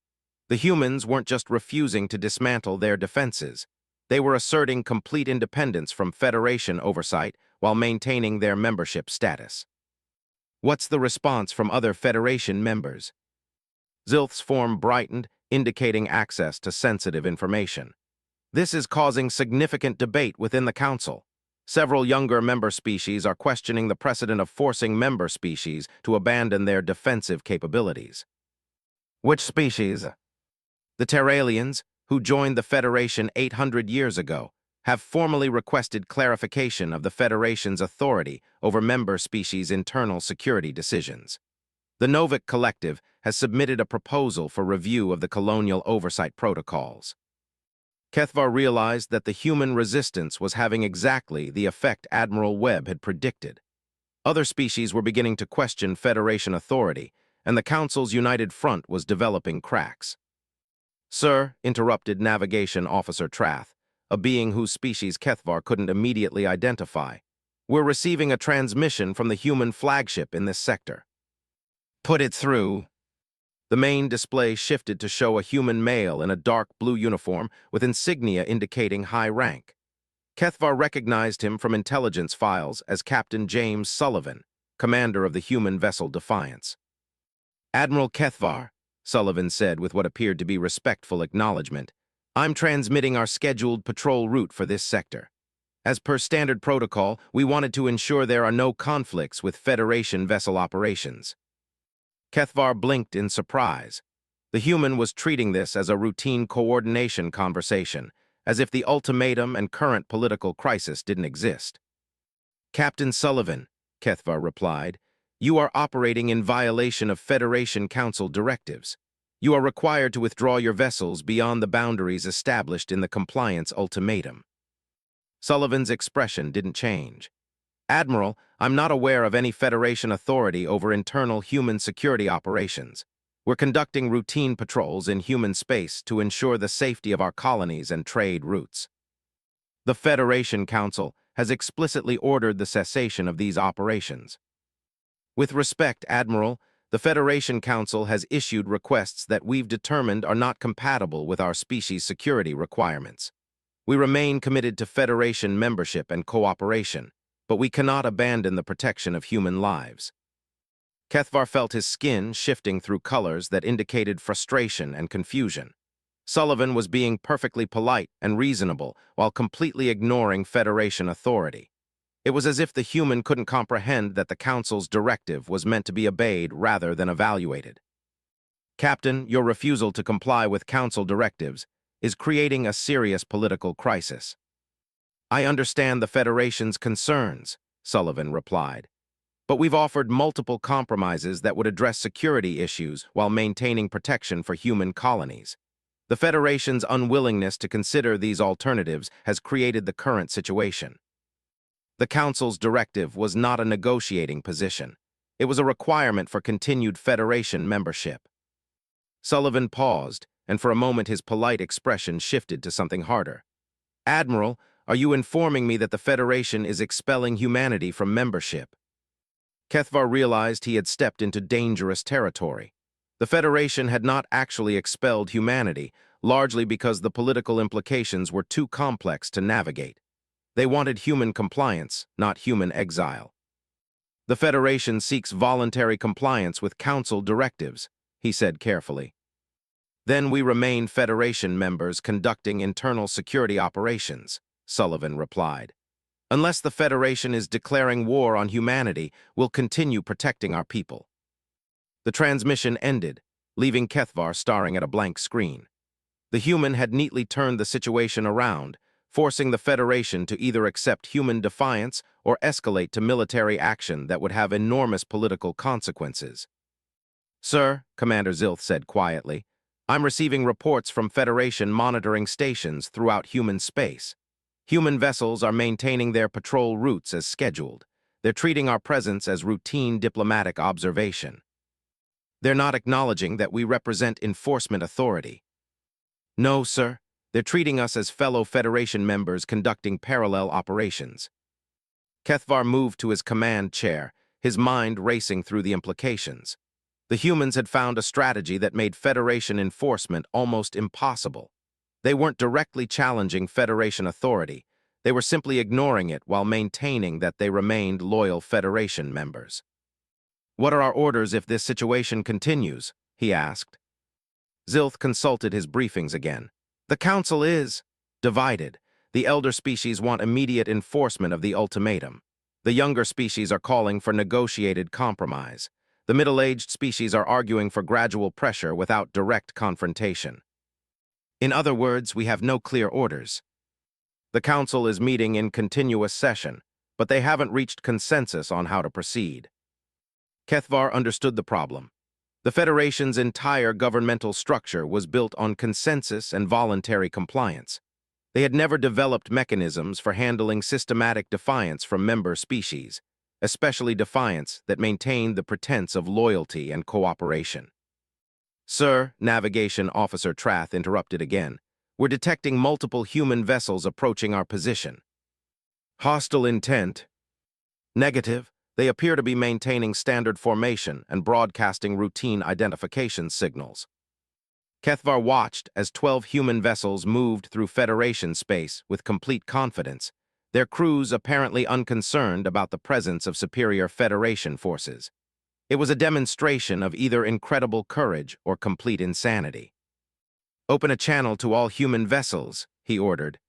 The humans weren't just refusing to dismantle their defenses. They were asserting complete independence from Federation oversight while maintaining their membership status. What's the response from other Federation members? Zilth's form brightened, indicating access to sensitive information. This is causing significant debate within the Council. Several younger member species are questioning the precedent of forcing member species to abandon their defensive capabilities. Which species? The Terralians, who joined the Federation 800 years ago, have formally requested clarification of the Federation's authority over member species' internal security decisions. The Novik Collective has submitted a proposal for review of the colonial oversight protocols. Kethvar realized that the human resistance was having exactly the effect Admiral Webb had predicted. Other species were beginning to question Federation authority, and the Council's united front was developing cracks. Sir, interrupted Navigation Officer Trath, a being whose species Kethvar couldn't immediately identify. We're receiving a transmission from the human flagship in this sector. Put it through. The main display shifted to show a human male in a dark blue uniform with insignia indicating high rank. Kethvar recognized him from intelligence files as Captain James Sullivan, commander of the human vessel Defiance. Admiral Kethvar, Sullivan said with what appeared to be respectful acknowledgement, I'm transmitting our scheduled patrol route for this sector. As per standard protocol, we wanted to ensure there are no conflicts with Federation vessel operations. Kethvar blinked in surprise. The human was treating this as a routine coordination conversation, as if the ultimatum and current political crisis didn't exist. Captain Sullivan, Kethvar replied, you are operating in violation of Federation Council directives. You are required to withdraw your vessels beyond the boundaries established in the compliance ultimatum. Sullivan's expression didn't change. Admiral, I'm not aware of any Federation authority over internal human security operations. We're conducting routine patrols in human space to ensure the safety of our colonies and trade routes. The Federation Council has explicitly ordered the cessation of these operations. With respect, Admiral, the Federation Council has issued requests that we've determined are not compatible with our species' security requirements. We remain committed to Federation membership and cooperation, but we cannot abandon the protection of human lives. Kethvar felt his skin shifting through colors that indicated frustration and confusion. Sullivan was being perfectly polite and reasonable while completely ignoring Federation authority. It was as if the human couldn't comprehend that the Council's directive was meant to be obeyed rather than evaluated. Captain, your refusal to comply with Council directives is creating a serious political crisis. I understand the Federation's concerns, Sullivan replied, but we've offered multiple compromises that would address security issues while maintaining protection for human colonies. The Federation's unwillingness to consider these alternatives has created the current situation. The Council's directive was not a negotiating position. It was a requirement for continued Federation membership. Sullivan paused, and for a moment his polite expression shifted to something harder. Admiral, are you informing me that the Federation is expelling humanity from membership? Kethvar realized he had stepped into dangerous territory. The Federation had not actually expelled humanity, largely because the political implications were too complex to navigate. They wanted human compliance, not human exile. The Federation seeks voluntary compliance with Council directives, he said carefully. Then we remain Federation members conducting internal security operations, Sullivan replied. Unless the Federation is declaring war on humanity, we'll continue protecting our people. The transmission ended, leaving Kethvar staring at a blank screen. The human had neatly turned the situation around, forcing the Federation to either accept human defiance or escalate to military action that would have enormous political consequences. "Sir," Commander Zilth said quietly, "I'm receiving reports from Federation monitoring stations throughout human space. Human vessels are maintaining their patrol routes as scheduled. They're treating our presence as routine diplomatic observation. They're not acknowledging that we represent enforcement authority. No, sir. They're treating us as fellow Federation members conducting parallel operations." Kethvar moved to his command chair, his mind racing through the implications. The humans had found a strategy that made Federation enforcement almost impossible. They weren't directly challenging Federation authority. They were simply ignoring it while maintaining that they remained loyal Federation members. "What are our orders if this situation continues?" he asked. Zilth consulted his briefings again. "The Council is divided. The elder species want immediate enforcement of the ultimatum. The younger species are calling for negotiated compromise. The middle-aged species are arguing for gradual pressure without direct confrontation. In other words, we have no clear orders. The Council is meeting in continuous session, but they haven't reached consensus on how to proceed." Kethvar understood the problem. The Federation's entire governmental structure was built on consensus and voluntary compliance. They had never developed mechanisms for handling systematic defiance from member species, especially defiance that maintained the pretense of loyalty and cooperation. "Sir," Navigation Officer Trath interrupted again, "we're detecting multiple human vessels approaching our position." "Hostile intent?" "Negative. They appear to be maintaining standard formation and broadcasting routine identification signals." Kethvar watched as 12 human vessels moved through Federation space with complete confidence, their crews apparently unconcerned about the presence of superior Federation forces. It was a demonstration of either incredible courage or complete insanity. "Open a channel to all human vessels," he ordered.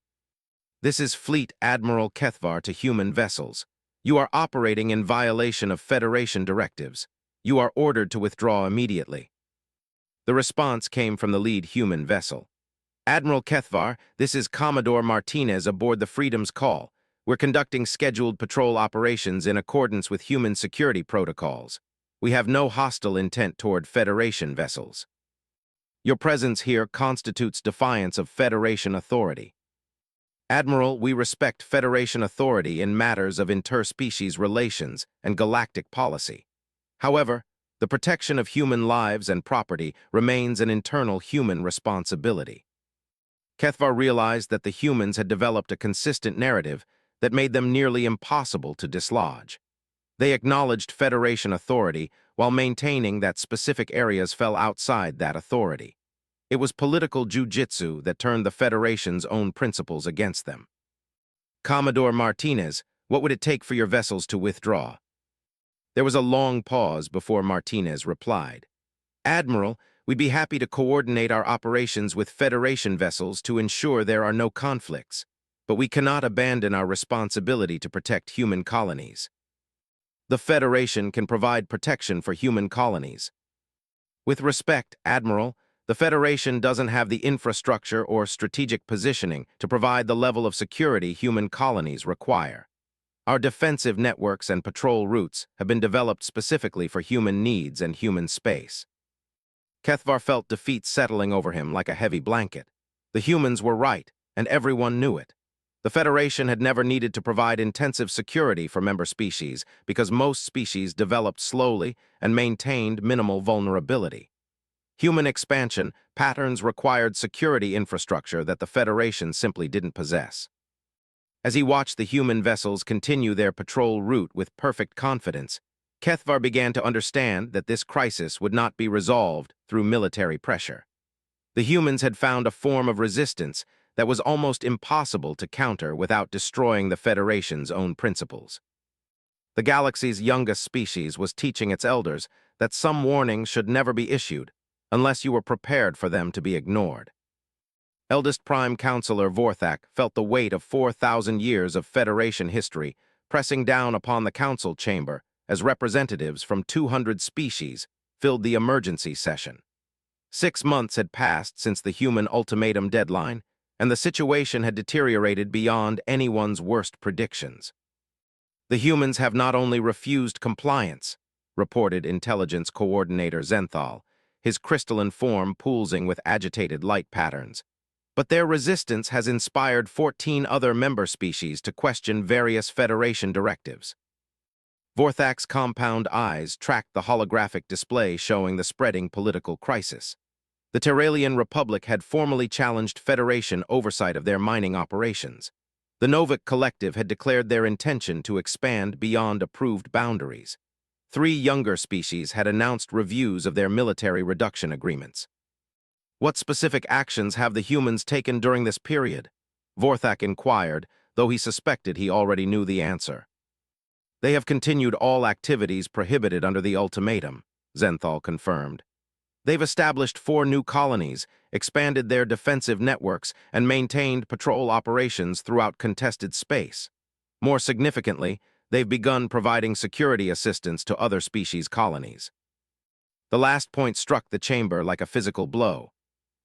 "This is Fleet Admiral Kethvar to human vessels. You are operating in violation of Federation directives. You are ordered to withdraw immediately." The response came from the lead human vessel. "Admiral Kethvar, this is Commodore Martinez aboard the Freedom's Call. We're conducting scheduled patrol operations in accordance with human security protocols. We have no hostile intent toward Federation vessels. Your presence here constitutes defiance of Federation authority. Admiral, we respect Federation authority in matters of interspecies relations and galactic policy. However, the protection of human lives and property remains an internal human responsibility." Kethvar realized that the humans had developed a consistent narrative that made them nearly impossible to dislodge. They acknowledged Federation authority while maintaining that specific areas fell outside that authority. It was political jujitsu that turned the Federation's own principles against them. "Commodore Martinez, what would it take for your vessels to withdraw?" There was a long pause before Martinez replied. "Admiral, we'd be happy to coordinate our operations with Federation vessels to ensure there are no conflicts, but we cannot abandon our responsibility to protect human colonies. The Federation can provide protection for human colonies. With respect, Admiral, the Federation doesn't have the infrastructure or strategic positioning to provide the level of security human colonies require. Our defensive networks and patrol routes have been developed specifically for human needs and human space." Kethvar felt defeat settling over him like a heavy blanket. The humans were right, and everyone knew it. The Federation had never needed to provide intensive security for member species because most species developed slowly and maintained minimal vulnerability. Human expansion patterns required security infrastructure that the Federation simply didn't possess. As he watched the human vessels continue their patrol route with perfect confidence, Kethvar began to understand that this crisis would not be resolved through military pressure. The humans had found a form of resistance that was almost impossible to counter without destroying the Federation's own principles. The galaxy's youngest species was teaching its elders that some warnings should never be issued unless you were prepared for them to be ignored. Eldest Prime Counselor Vorthak felt the weight of 4,000 years of Federation history pressing down upon the council chamber as representatives from 200 species filled the emergency session. 6 months had passed since the human ultimatum deadline, and the situation had deteriorated beyond anyone's worst predictions. The humans have not only refused compliance, reported Intelligence Coordinator Zenthal, his crystalline form pulsing with agitated light patterns, but their resistance has inspired 14 other member species to question various Federation directives. Vorthak's compound eyes tracked the holographic display showing the spreading political crisis. The Terralian Republic had formally challenged Federation oversight of their mining operations. The Novik Collective had declared their intention to expand beyond approved boundaries. 3 younger species had announced reviews of their military reduction agreements. What specific actions have the humans taken during this period? Vorthak inquired, though he suspected he already knew the answer. They have continued all activities prohibited under the ultimatum, Zenthal confirmed. They've established 4 new colonies, expanded their defensive networks, and maintained patrol operations throughout contested space. More significantly, they've begun providing security assistance to other species' colonies. The last point struck the chamber like a physical blow.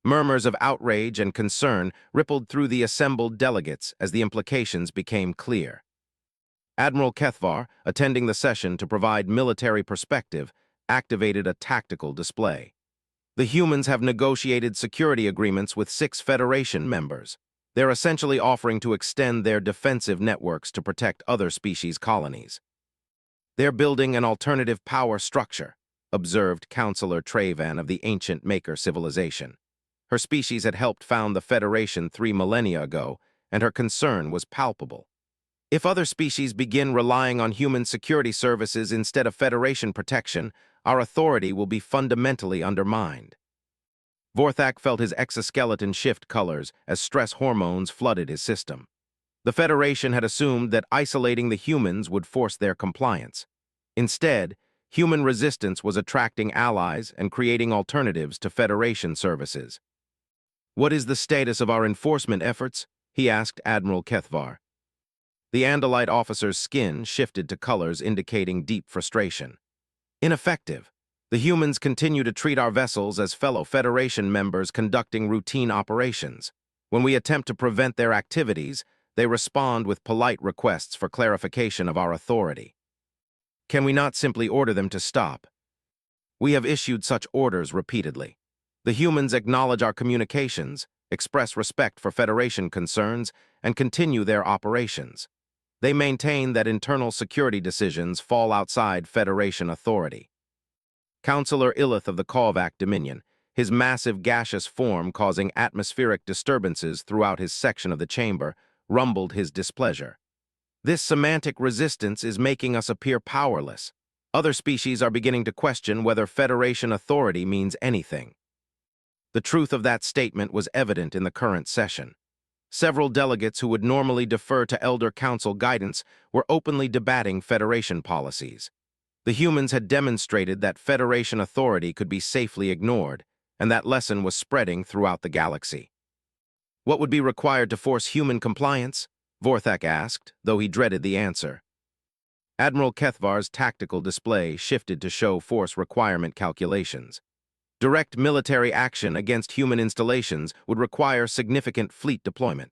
Murmurs of outrage and concern rippled through the assembled delegates as the implications became clear. Admiral Kethvar, attending the session to provide military perspective, activated a tactical display. The humans have negotiated security agreements with 6 Federation members. They're essentially offering to extend their defensive networks to protect other species' colonies. They're building an alternative power structure, observed Counselor Trevan of the ancient Maker civilization. Her species had helped found the Federation 3 millennia ago, and her concern was palpable. If other species begin relying on human security services instead of Federation protection, our authority will be fundamentally undermined. Vorthak felt his exoskeleton shift colors as stress hormones flooded his system. The Federation had assumed that isolating the humans would force their compliance. Instead, human resistance was attracting allies and creating alternatives to Federation services. "What is the status of our enforcement efforts?" he asked Admiral Kethvar. The Andalite officer's skin shifted to colors indicating deep frustration. "Ineffective. The humans continue to treat our vessels as fellow Federation members conducting routine operations. When we attempt to prevent their activities, they respond with polite requests for clarification of our authority. Can we not simply order them to stop? We have issued such orders repeatedly. The humans acknowledge our communications, express respect for Federation concerns, and continue their operations. They maintain that internal security decisions fall outside Federation authority." Counselor Illith of the Korvac Dominion, his massive gaseous form causing atmospheric disturbances throughout his section of the chamber, rumbled his displeasure. "This semantic resistance is making us appear powerless. Other species are beginning to question whether Federation authority means anything." The truth of that statement was evident in the current session. Several delegates who would normally defer to Elder Council guidance were openly debating Federation policies. The humans had demonstrated that Federation authority could be safely ignored, and that lesson was spreading throughout the galaxy. "What would be required to force human compliance?" Vorthak asked, though he dreaded the answer. Admiral Kethvar's tactical display shifted to show force requirement calculations. Direct military action against human installations would require significant fleet deployment.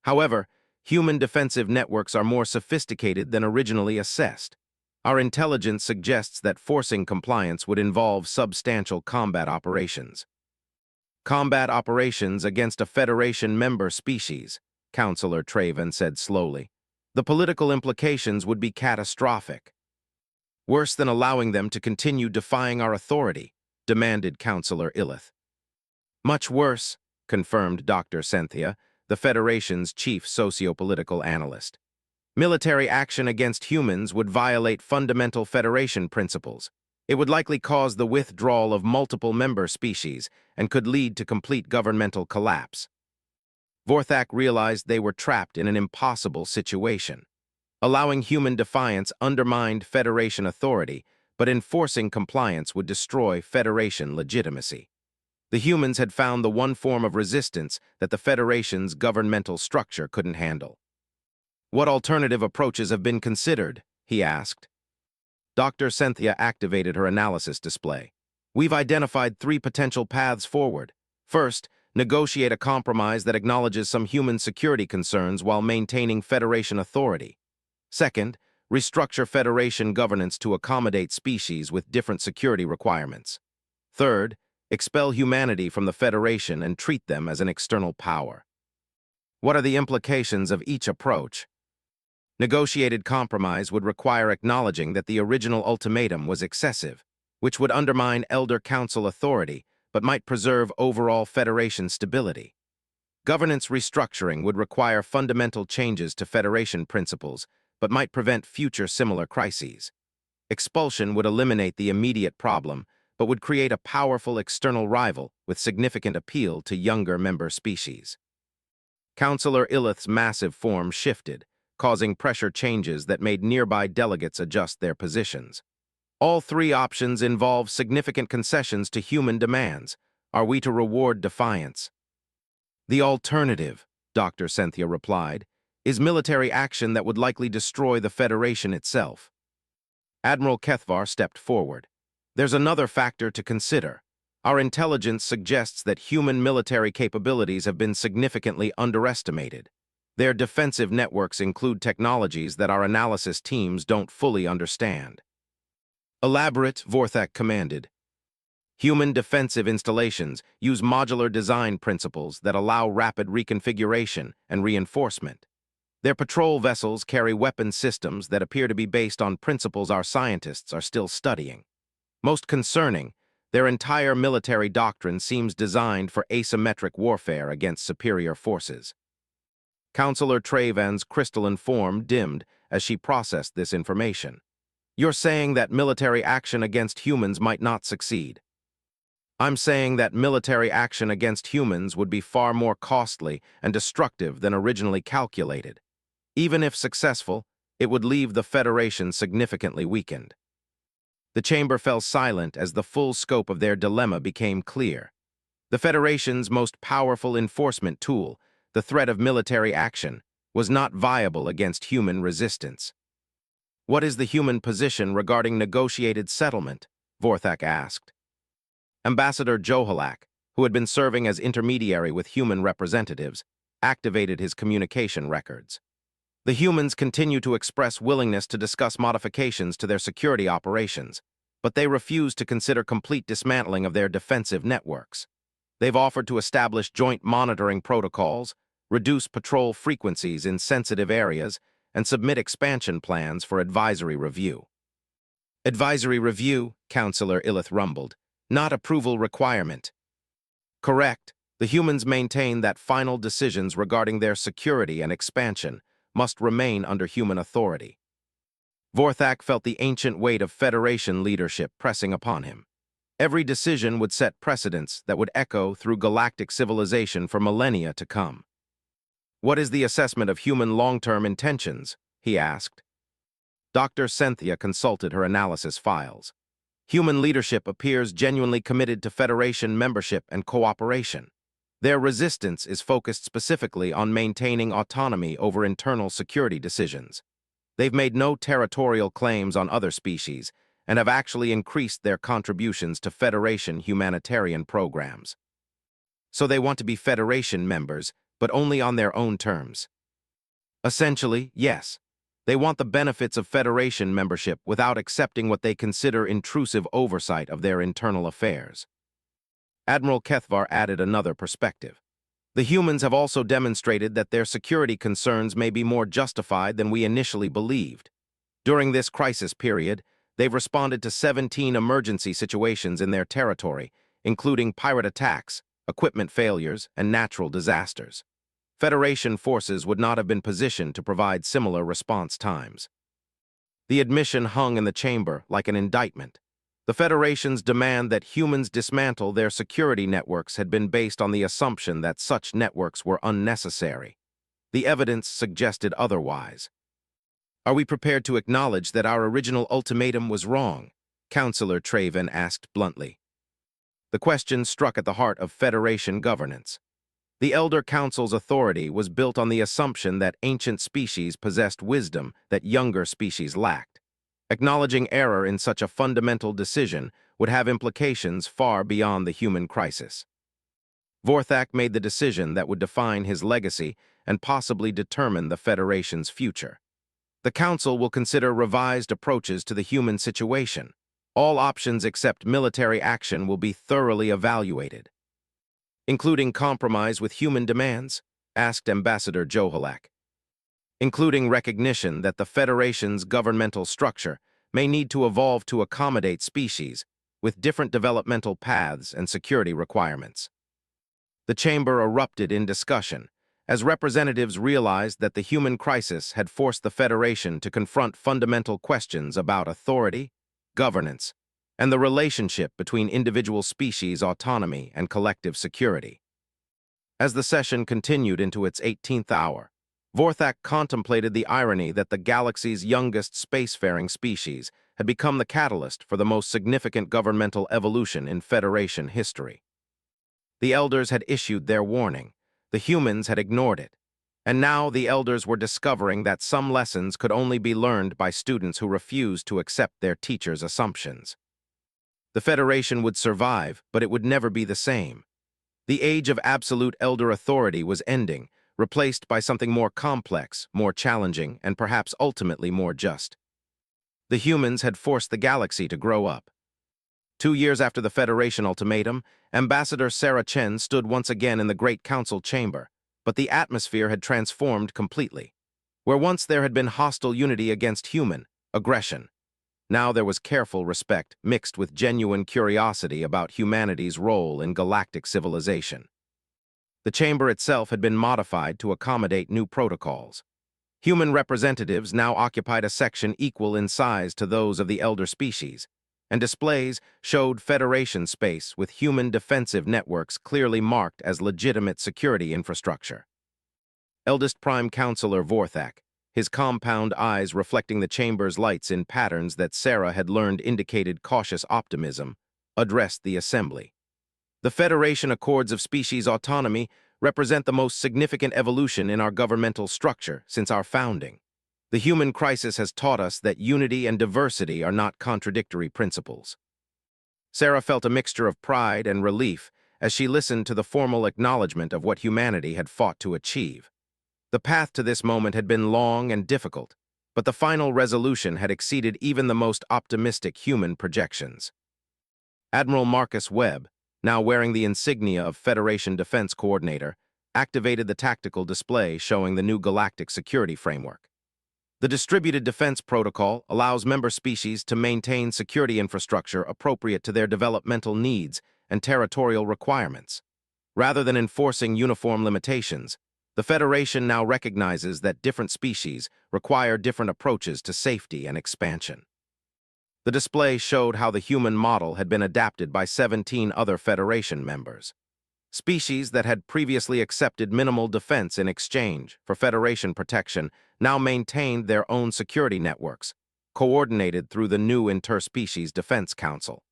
However, human defensive networks are more sophisticated than originally assessed. Our intelligence suggests that forcing compliance would involve substantial combat operations. "Combat operations against a Federation member species," Counselor Trevan said slowly. "The political implications would be catastrophic. Worse than allowing them to continue defying our authority," demanded Counselor Illith. "Much worse," confirmed Dr. Cynthia, the Federation's chief sociopolitical analyst. "Military action against humans would violate fundamental Federation principles. It would likely cause the withdrawal of multiple member species and could lead to complete governmental collapse." Vorthak realized they were trapped in an impossible situation. Allowing human defiance undermined Federation authority, but enforcing compliance would destroy Federation legitimacy. The humans had found the one form of resistance that the Federation's governmental structure couldn't handle. "What alternative approaches have been considered?" he asked. Dr. Cynthia activated her analysis display. "We've identified 3 potential paths forward. First, Negotiate a compromise that acknowledges some human security concerns while maintaining Federation authority. Second, restructure Federation governance to accommodate species with different security requirements. Third, expel humanity from the Federation and treat them as an external power. What are the implications of each approach? Negotiated compromise would require acknowledging that the original ultimatum was excessive, which would undermine Elder Council authority but might preserve overall Federation stability. Governance restructuring would require fundamental changes to Federation principles but might prevent future similar crises. Expulsion would eliminate the immediate problem but would create a powerful external rival with significant appeal to younger member species. Councillor Illith's massive form shifted, causing pressure changes that made nearby delegates adjust their positions. All three options involve significant concessions to human demands. Are we to reward defiance? The alternative, Dr. Cynthia replied, is military action that would likely destroy the Federation itself. Admiral Kethvar stepped forward. There's another factor to consider. Our intelligence suggests that human military capabilities have been significantly underestimated. Their defensive networks include technologies that our analysis teams don't fully understand. Elaborate, Vorthak commanded. Human defensive installations use modular design principles that allow rapid reconfiguration and reinforcement. Their patrol vessels carry weapon systems that appear to be based on principles our scientists are still studying. Most concerning, their entire military doctrine seems designed for asymmetric warfare against superior forces. Councillor Trevan's crystalline form dimmed as she processed this information. You're saying that military action against humans might not succeed. I'm saying that military action against humans would be far more costly and destructive than originally calculated. Even if successful, it would leave the Federation significantly weakened. The chamber fell silent as the full scope of their dilemma became clear. The Federation's most powerful enforcement tool, the threat of military action, was not viable against human resistance. What is the human position regarding negotiated settlement? Vorthak asked. Ambassador Johalak, who had been serving as intermediary with human representatives, activated his communication records. The humans continue to express willingness to discuss modifications to their security operations, but they refuse to consider complete dismantling of their defensive networks. They've offered to establish joint monitoring protocols, reduce patrol frequencies in sensitive areas, and submit expansion plans for advisory review. Advisory review, Councillor Illith rumbled, not approval requirement. Correct. The humans maintain that final decisions regarding their security and expansion must remain under human authority. Vorthak felt the ancient weight of Federation leadership pressing upon him. Every decision would set precedents that would echo through galactic civilization for millennia to come. What is the assessment of human long-term intentions? He asked. Dr. Cynthia consulted her analysis files. Human leadership appears genuinely committed to Federation membership and cooperation. Their resistance is focused specifically on maintaining autonomy over internal security decisions. They've made no territorial claims on other species and have actually increased their contributions to Federation humanitarian programs. So they want to be Federation members, but only on their own terms. Essentially, yes. They want the benefits of Federation membership without accepting what they consider intrusive oversight of their internal affairs. Admiral Kethvar added another perspective. The humans have also demonstrated that their security concerns may be more justified than we initially believed. During this crisis period, they've responded to 17 emergency situations in their territory, including pirate attacks, equipment failures, and natural disasters. Federation forces would not have been positioned to provide similar response times. The admission hung in the chamber like an indictment. The Federation's demand that humans dismantle their security networks had been based on the assumption that such networks were unnecessary. The evidence suggested otherwise. Are we prepared to acknowledge that our original ultimatum was wrong? Councillor Trevan asked bluntly. The question struck at the heart of Federation governance. The Elder Council's authority was built on the assumption that ancient species possessed wisdom that younger species lacked. Acknowledging error in such a fundamental decision would have implications far beyond the human crisis. Vorthak made the decision that would define his legacy and possibly determine the Federation's future. The Council will consider revised approaches to the human situation. All options except military action will be thoroughly evaluated. Including compromise with human demands? Asked Ambassador Johalak. Including recognition that the Federation's governmental structure may need to evolve to accommodate species with different developmental paths and security requirements. The chamber erupted in discussion as representatives realized that the human crisis had forced the Federation to confront fundamental questions about authority, governance, and the relationship between individual species autonomy and collective security. As the session continued into its 18th hour, Vorthak contemplated the irony that the galaxy's youngest spacefaring species had become the catalyst for the most significant governmental evolution in Federation history. The Elders had issued their warning. The humans had ignored it. And now the Elders were discovering that some lessons could only be learned by students who refused to accept their teachers' assumptions. The Federation would survive, but it would never be the same. The age of absolute Elder authority was ending, replaced by something more complex, more challenging, and perhaps ultimately more just. The humans had forced the galaxy to grow up. 2 years after the Federation ultimatum, Ambassador Sarah Chen stood once again in the Great Council chamber, but the atmosphere had transformed completely. Where once there had been hostile unity against human aggression, now there was careful respect mixed with genuine curiosity about humanity's role in galactic civilization. The chamber itself had been modified to accommodate new protocols. Human representatives now occupied a section equal in size to those of the Elder species, and displays showed Federation space with human defensive networks clearly marked as legitimate security infrastructure. Eldest Prime Counselor Vorthak, his compound eyes reflecting the chamber's lights in patterns that Sarah had learned indicated cautious optimism, addressed the assembly. The Federation Accords of Species Autonomy represent the most significant evolution in our governmental structure since our founding. The human crisis has taught us that unity and diversity are not contradictory principles. Sarah felt a mixture of pride and relief as she listened to the formal acknowledgement of what humanity had fought to achieve. The path to this moment had been long and difficult, but the final resolution had exceeded even the most optimistic human projections. Admiral Marcus Webb, now wearing the insignia of Federation Defense Coordinator, activated the tactical display showing the new galactic security framework. The Distributed Defense Protocol allows member species to maintain security infrastructure appropriate to their developmental needs and territorial requirements. Rather than enforcing uniform limitations, the Federation now recognizes that different species require different approaches to safety and expansion. The display showed how the human model had been adapted by 17 other Federation members. Species that had previously accepted minimal defense in exchange for Federation protection now maintained their own security networks, coordinated through the new Interspecies Defense Council.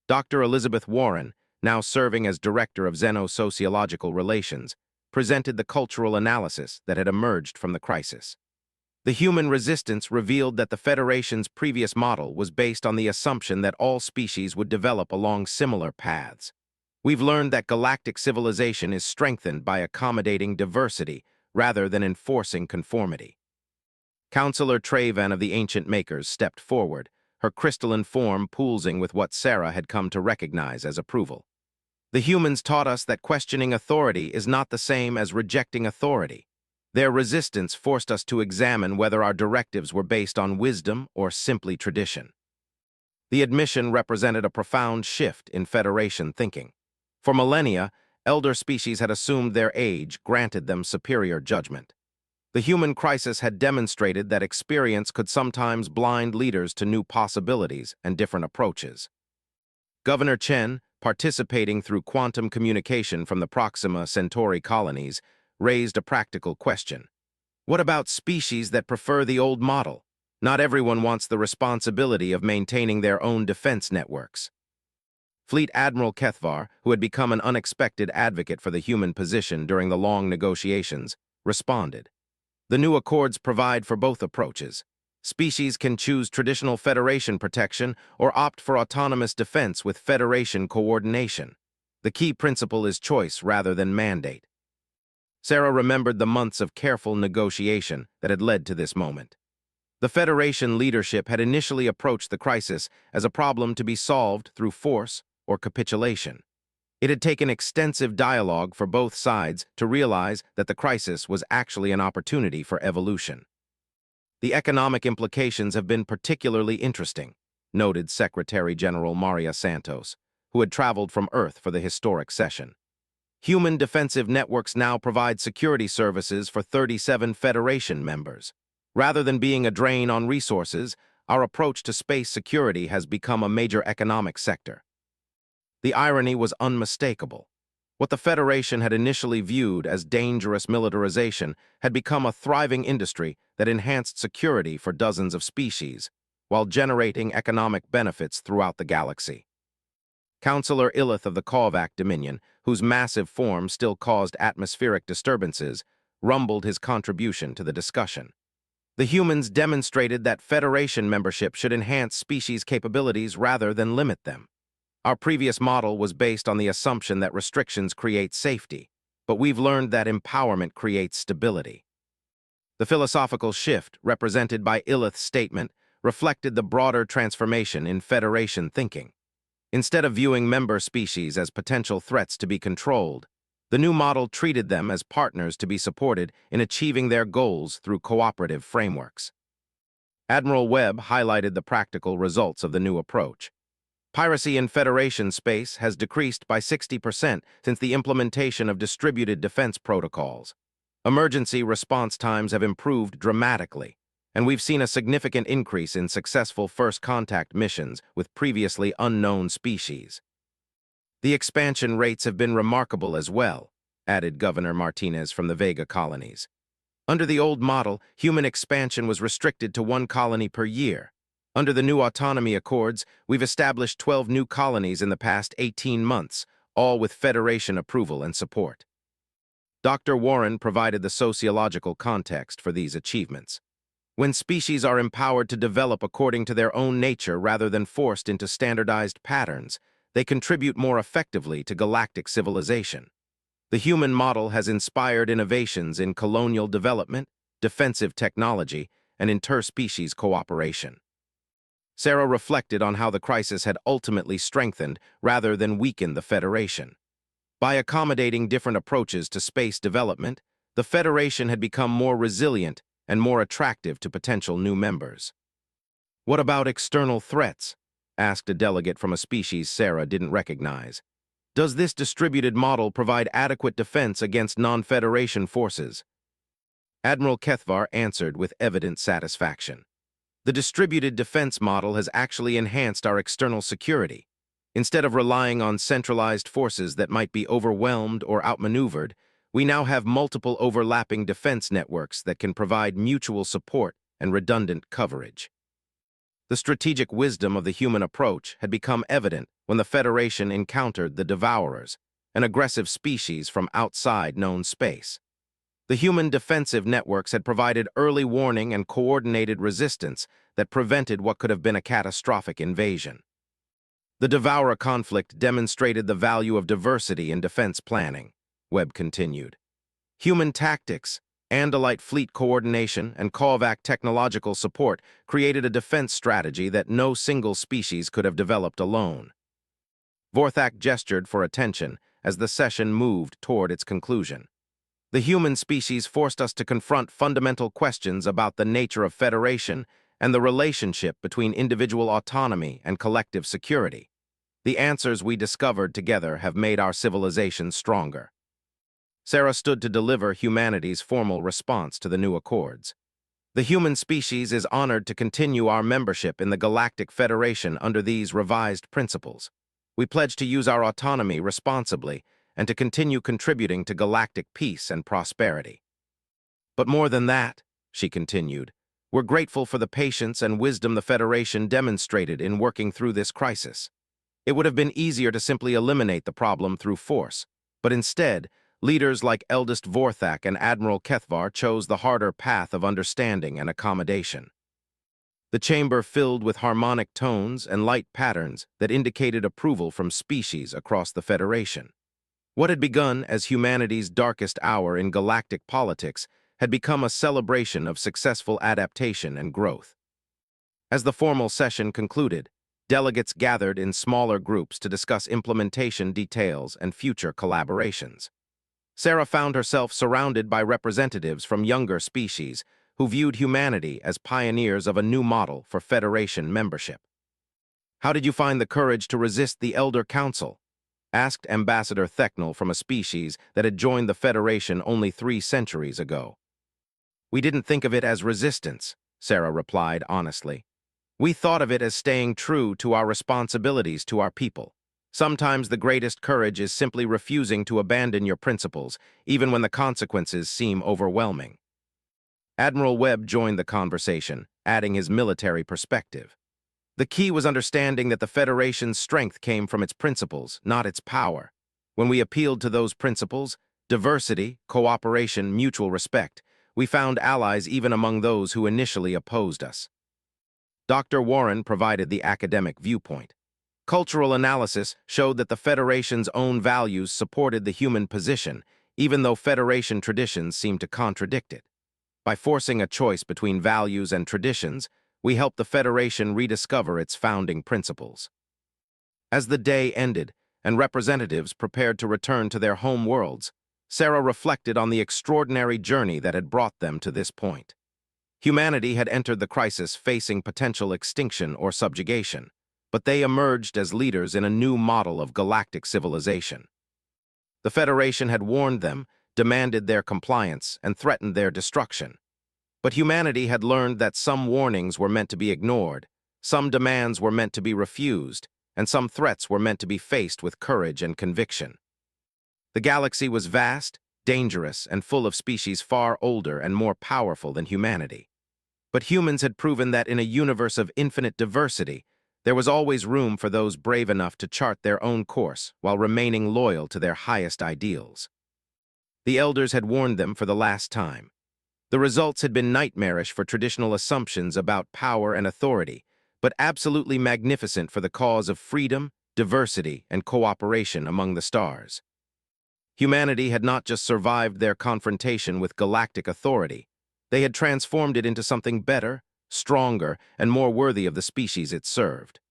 Dr. Elizabeth Warren, now serving as Director of Xenosociological Relations, presented the cultural analysis that had emerged from the crisis. The human resistance revealed that the Federation's previous model was based on the assumption that all species would develop along similar paths. We've learned that galactic civilization is strengthened by accommodating diversity rather than enforcing conformity. Counselor Traven of the Ancient Makers stepped forward, her crystalline form pulsing with what Sarah had come to recognize as approval. The humans taught us that questioning authority is not the same as rejecting authority. Their resistance forced us to examine whether our directives were based on wisdom or simply tradition. The admission represented a profound shift in Federation thinking. For millennia, Elder species had assumed their age granted them superior judgment. The human crisis had demonstrated that experience could sometimes blind leaders to new possibilities and different approaches. Governor Chen, participating through quantum communication from the Proxima Centauri colonies, raised a practical question. What about species that prefer the old model? Not everyone wants the responsibility of maintaining their own defense networks. Fleet Admiral Kethvar, who had become an unexpected advocate for the human position during the long negotiations, responded. The new accords provide for both approaches. Species can choose traditional Federation protection or opt for autonomous defense with Federation coordination. The key principle is choice rather than mandate. Sarah remembered the months of careful negotiation that had led to this moment. The Federation leadership had initially approached the crisis as a problem to be solved through force or capitulation. It had taken extensive dialogue for both sides to realize that the crisis was actually an opportunity for evolution. The economic implications have been particularly interesting, noted Secretary General Maria Santos, who had traveled from Earth for the historic session. Human defensive networks now provide security services for 37 Federation members. Rather than being a drain on resources, our approach to space security has become a major economic sector. The irony was unmistakable. What the Federation had initially viewed as dangerous militarization had become a thriving industry that enhanced security for dozens of species, while generating economic benefits throughout the galaxy. Councillor Illith of the Korvac Dominion, whose massive form still caused atmospheric disturbances, rumbled his contribution to the discussion. The humans demonstrated that Federation membership should enhance species' capabilities rather than limit them. Our previous model was based on the assumption that restrictions create safety, but we've learned that empowerment creates stability. The philosophical shift, represented by Illith's statement, reflected the broader transformation in Federation thinking. Instead of viewing member species as potential threats to be controlled, the new model treated them as partners to be supported in achieving their goals through cooperative frameworks. Admiral Webb highlighted the practical results of the new approach. Piracy in Federation space has decreased by 60% since the implementation of distributed defense protocols. Emergency response times have improved dramatically, and we've seen a significant increase in successful first contact missions with previously unknown species. The expansion rates have been remarkable as well, added Governor Martinez from the Vega colonies. Under the old model, human expansion was restricted to 1 colony per year. Under the new autonomy accords, we've established 12 new colonies in the past 18 months, all with Federation approval and support. Dr. Warren provided the sociological context for these achievements. When species are empowered to develop according to their own nature rather than forced into standardized patterns, they contribute more effectively to galactic civilization. The human model has inspired innovations in colonial development, defensive technology, and interspecies cooperation. Sarah reflected on how the crisis had ultimately strengthened rather than weakened the Federation. By accommodating different approaches to space development, the Federation had become more resilient and more attractive to potential new members. "What about external threats?" asked a delegate from a species Sarah didn't recognize. "Does this distributed model provide adequate defense against non-Federation forces?" Admiral Kethvar answered with evident satisfaction. "The distributed defense model has actually enhanced our external security. Instead of relying on centralized forces that might be overwhelmed or outmaneuvered, we now have multiple overlapping defense networks that can provide mutual support and redundant coverage." The strategic wisdom of the human approach had become evident when the Federation encountered the Devourers, an aggressive species from outside known space. The human defensive networks had provided early warning and coordinated resistance that prevented what could have been a catastrophic invasion. The Devourer conflict demonstrated the value of diversity in defense planning, Webb continued. Human tactics, Andalite fleet coordination, and Korvac technological support created a defense strategy that no single species could have developed alone. Vorthak gestured for attention as the session moved toward its conclusion. The human species forced us to confront fundamental questions about the nature of Federation and the relationship between individual autonomy and collective security. The answers we discovered together have made our civilization stronger. Sarah stood to deliver humanity's formal response to the new accords. The human species is honored to continue our membership in the Galactic Federation under these revised principles. We pledge to use our autonomy responsibly and to continue contributing to galactic peace and prosperity. But more than that, she continued, we're grateful for the patience and wisdom the Federation demonstrated in working through this crisis. It would have been easier to simply eliminate the problem through force, but instead, leaders like Eldest Vorthak and Admiral Kethvar chose the harder path of understanding and accommodation. the chamber filled with harmonic tones and light patterns that indicated approval from species across the Federation. What had begun as humanity's darkest hour in galactic politics had become a celebration of successful adaptation and growth. As the formal session concluded, delegates gathered in smaller groups to discuss implementation details and future collaborations. Sarah found herself surrounded by representatives from younger species who viewed humanity as pioneers of a new model for Federation membership. "How did you find the courage to resist the Elder Council?" asked Ambassador Thecnal from a species that had joined the Federation only 3 centuries ago. "We didn't think of it as resistance," Sarah replied honestly. "We thought of it as staying true to our responsibilities to our people. Sometimes the greatest courage is simply refusing to abandon your principles, even when the consequences seem overwhelming." Admiral Webb joined the conversation, adding his military perspective. "The key was understanding that the Federation's strength came from its principles, not its power. When we appealed to those principles, diversity, cooperation, mutual respect, we found allies even among those who initially opposed us." Dr. Warren provided the academic viewpoint. "Cultural analysis showed that the Federation's own values supported the human position, even though Federation traditions seemed to contradict it. By forcing a choice between values and traditions, we helped the Federation rediscover its founding principles." As the day ended and representatives prepared to return to their home worlds, Sarah reflected on the extraordinary journey that had brought them to this point. Humanity had entered the crisis facing potential extinction or subjugation, but they emerged as leaders in a new model of galactic civilization. The Federation had warned them, demanded their compliance, and threatened their destruction. But humanity had learned that some warnings were meant to be ignored, some demands were meant to be refused, and some threats were meant to be faced with courage and conviction. The galaxy was vast, dangerous, and full of species far older and more powerful than humanity. But humans had proven that in a universe of infinite diversity, there was always room for those brave enough to chart their own course while remaining loyal to their highest ideals. The elders had warned them for the last time. The results had been nightmarish for traditional assumptions about power and authority, but absolutely magnificent for the cause of freedom, diversity, and cooperation among the stars. Humanity had not just survived their confrontation with galactic authority, they had transformed it into something better, stronger, and more worthy of the species it served.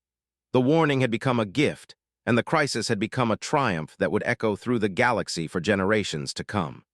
The warning had become a gift, and the crisis had become a triumph that would echo through the galaxy for generations to come.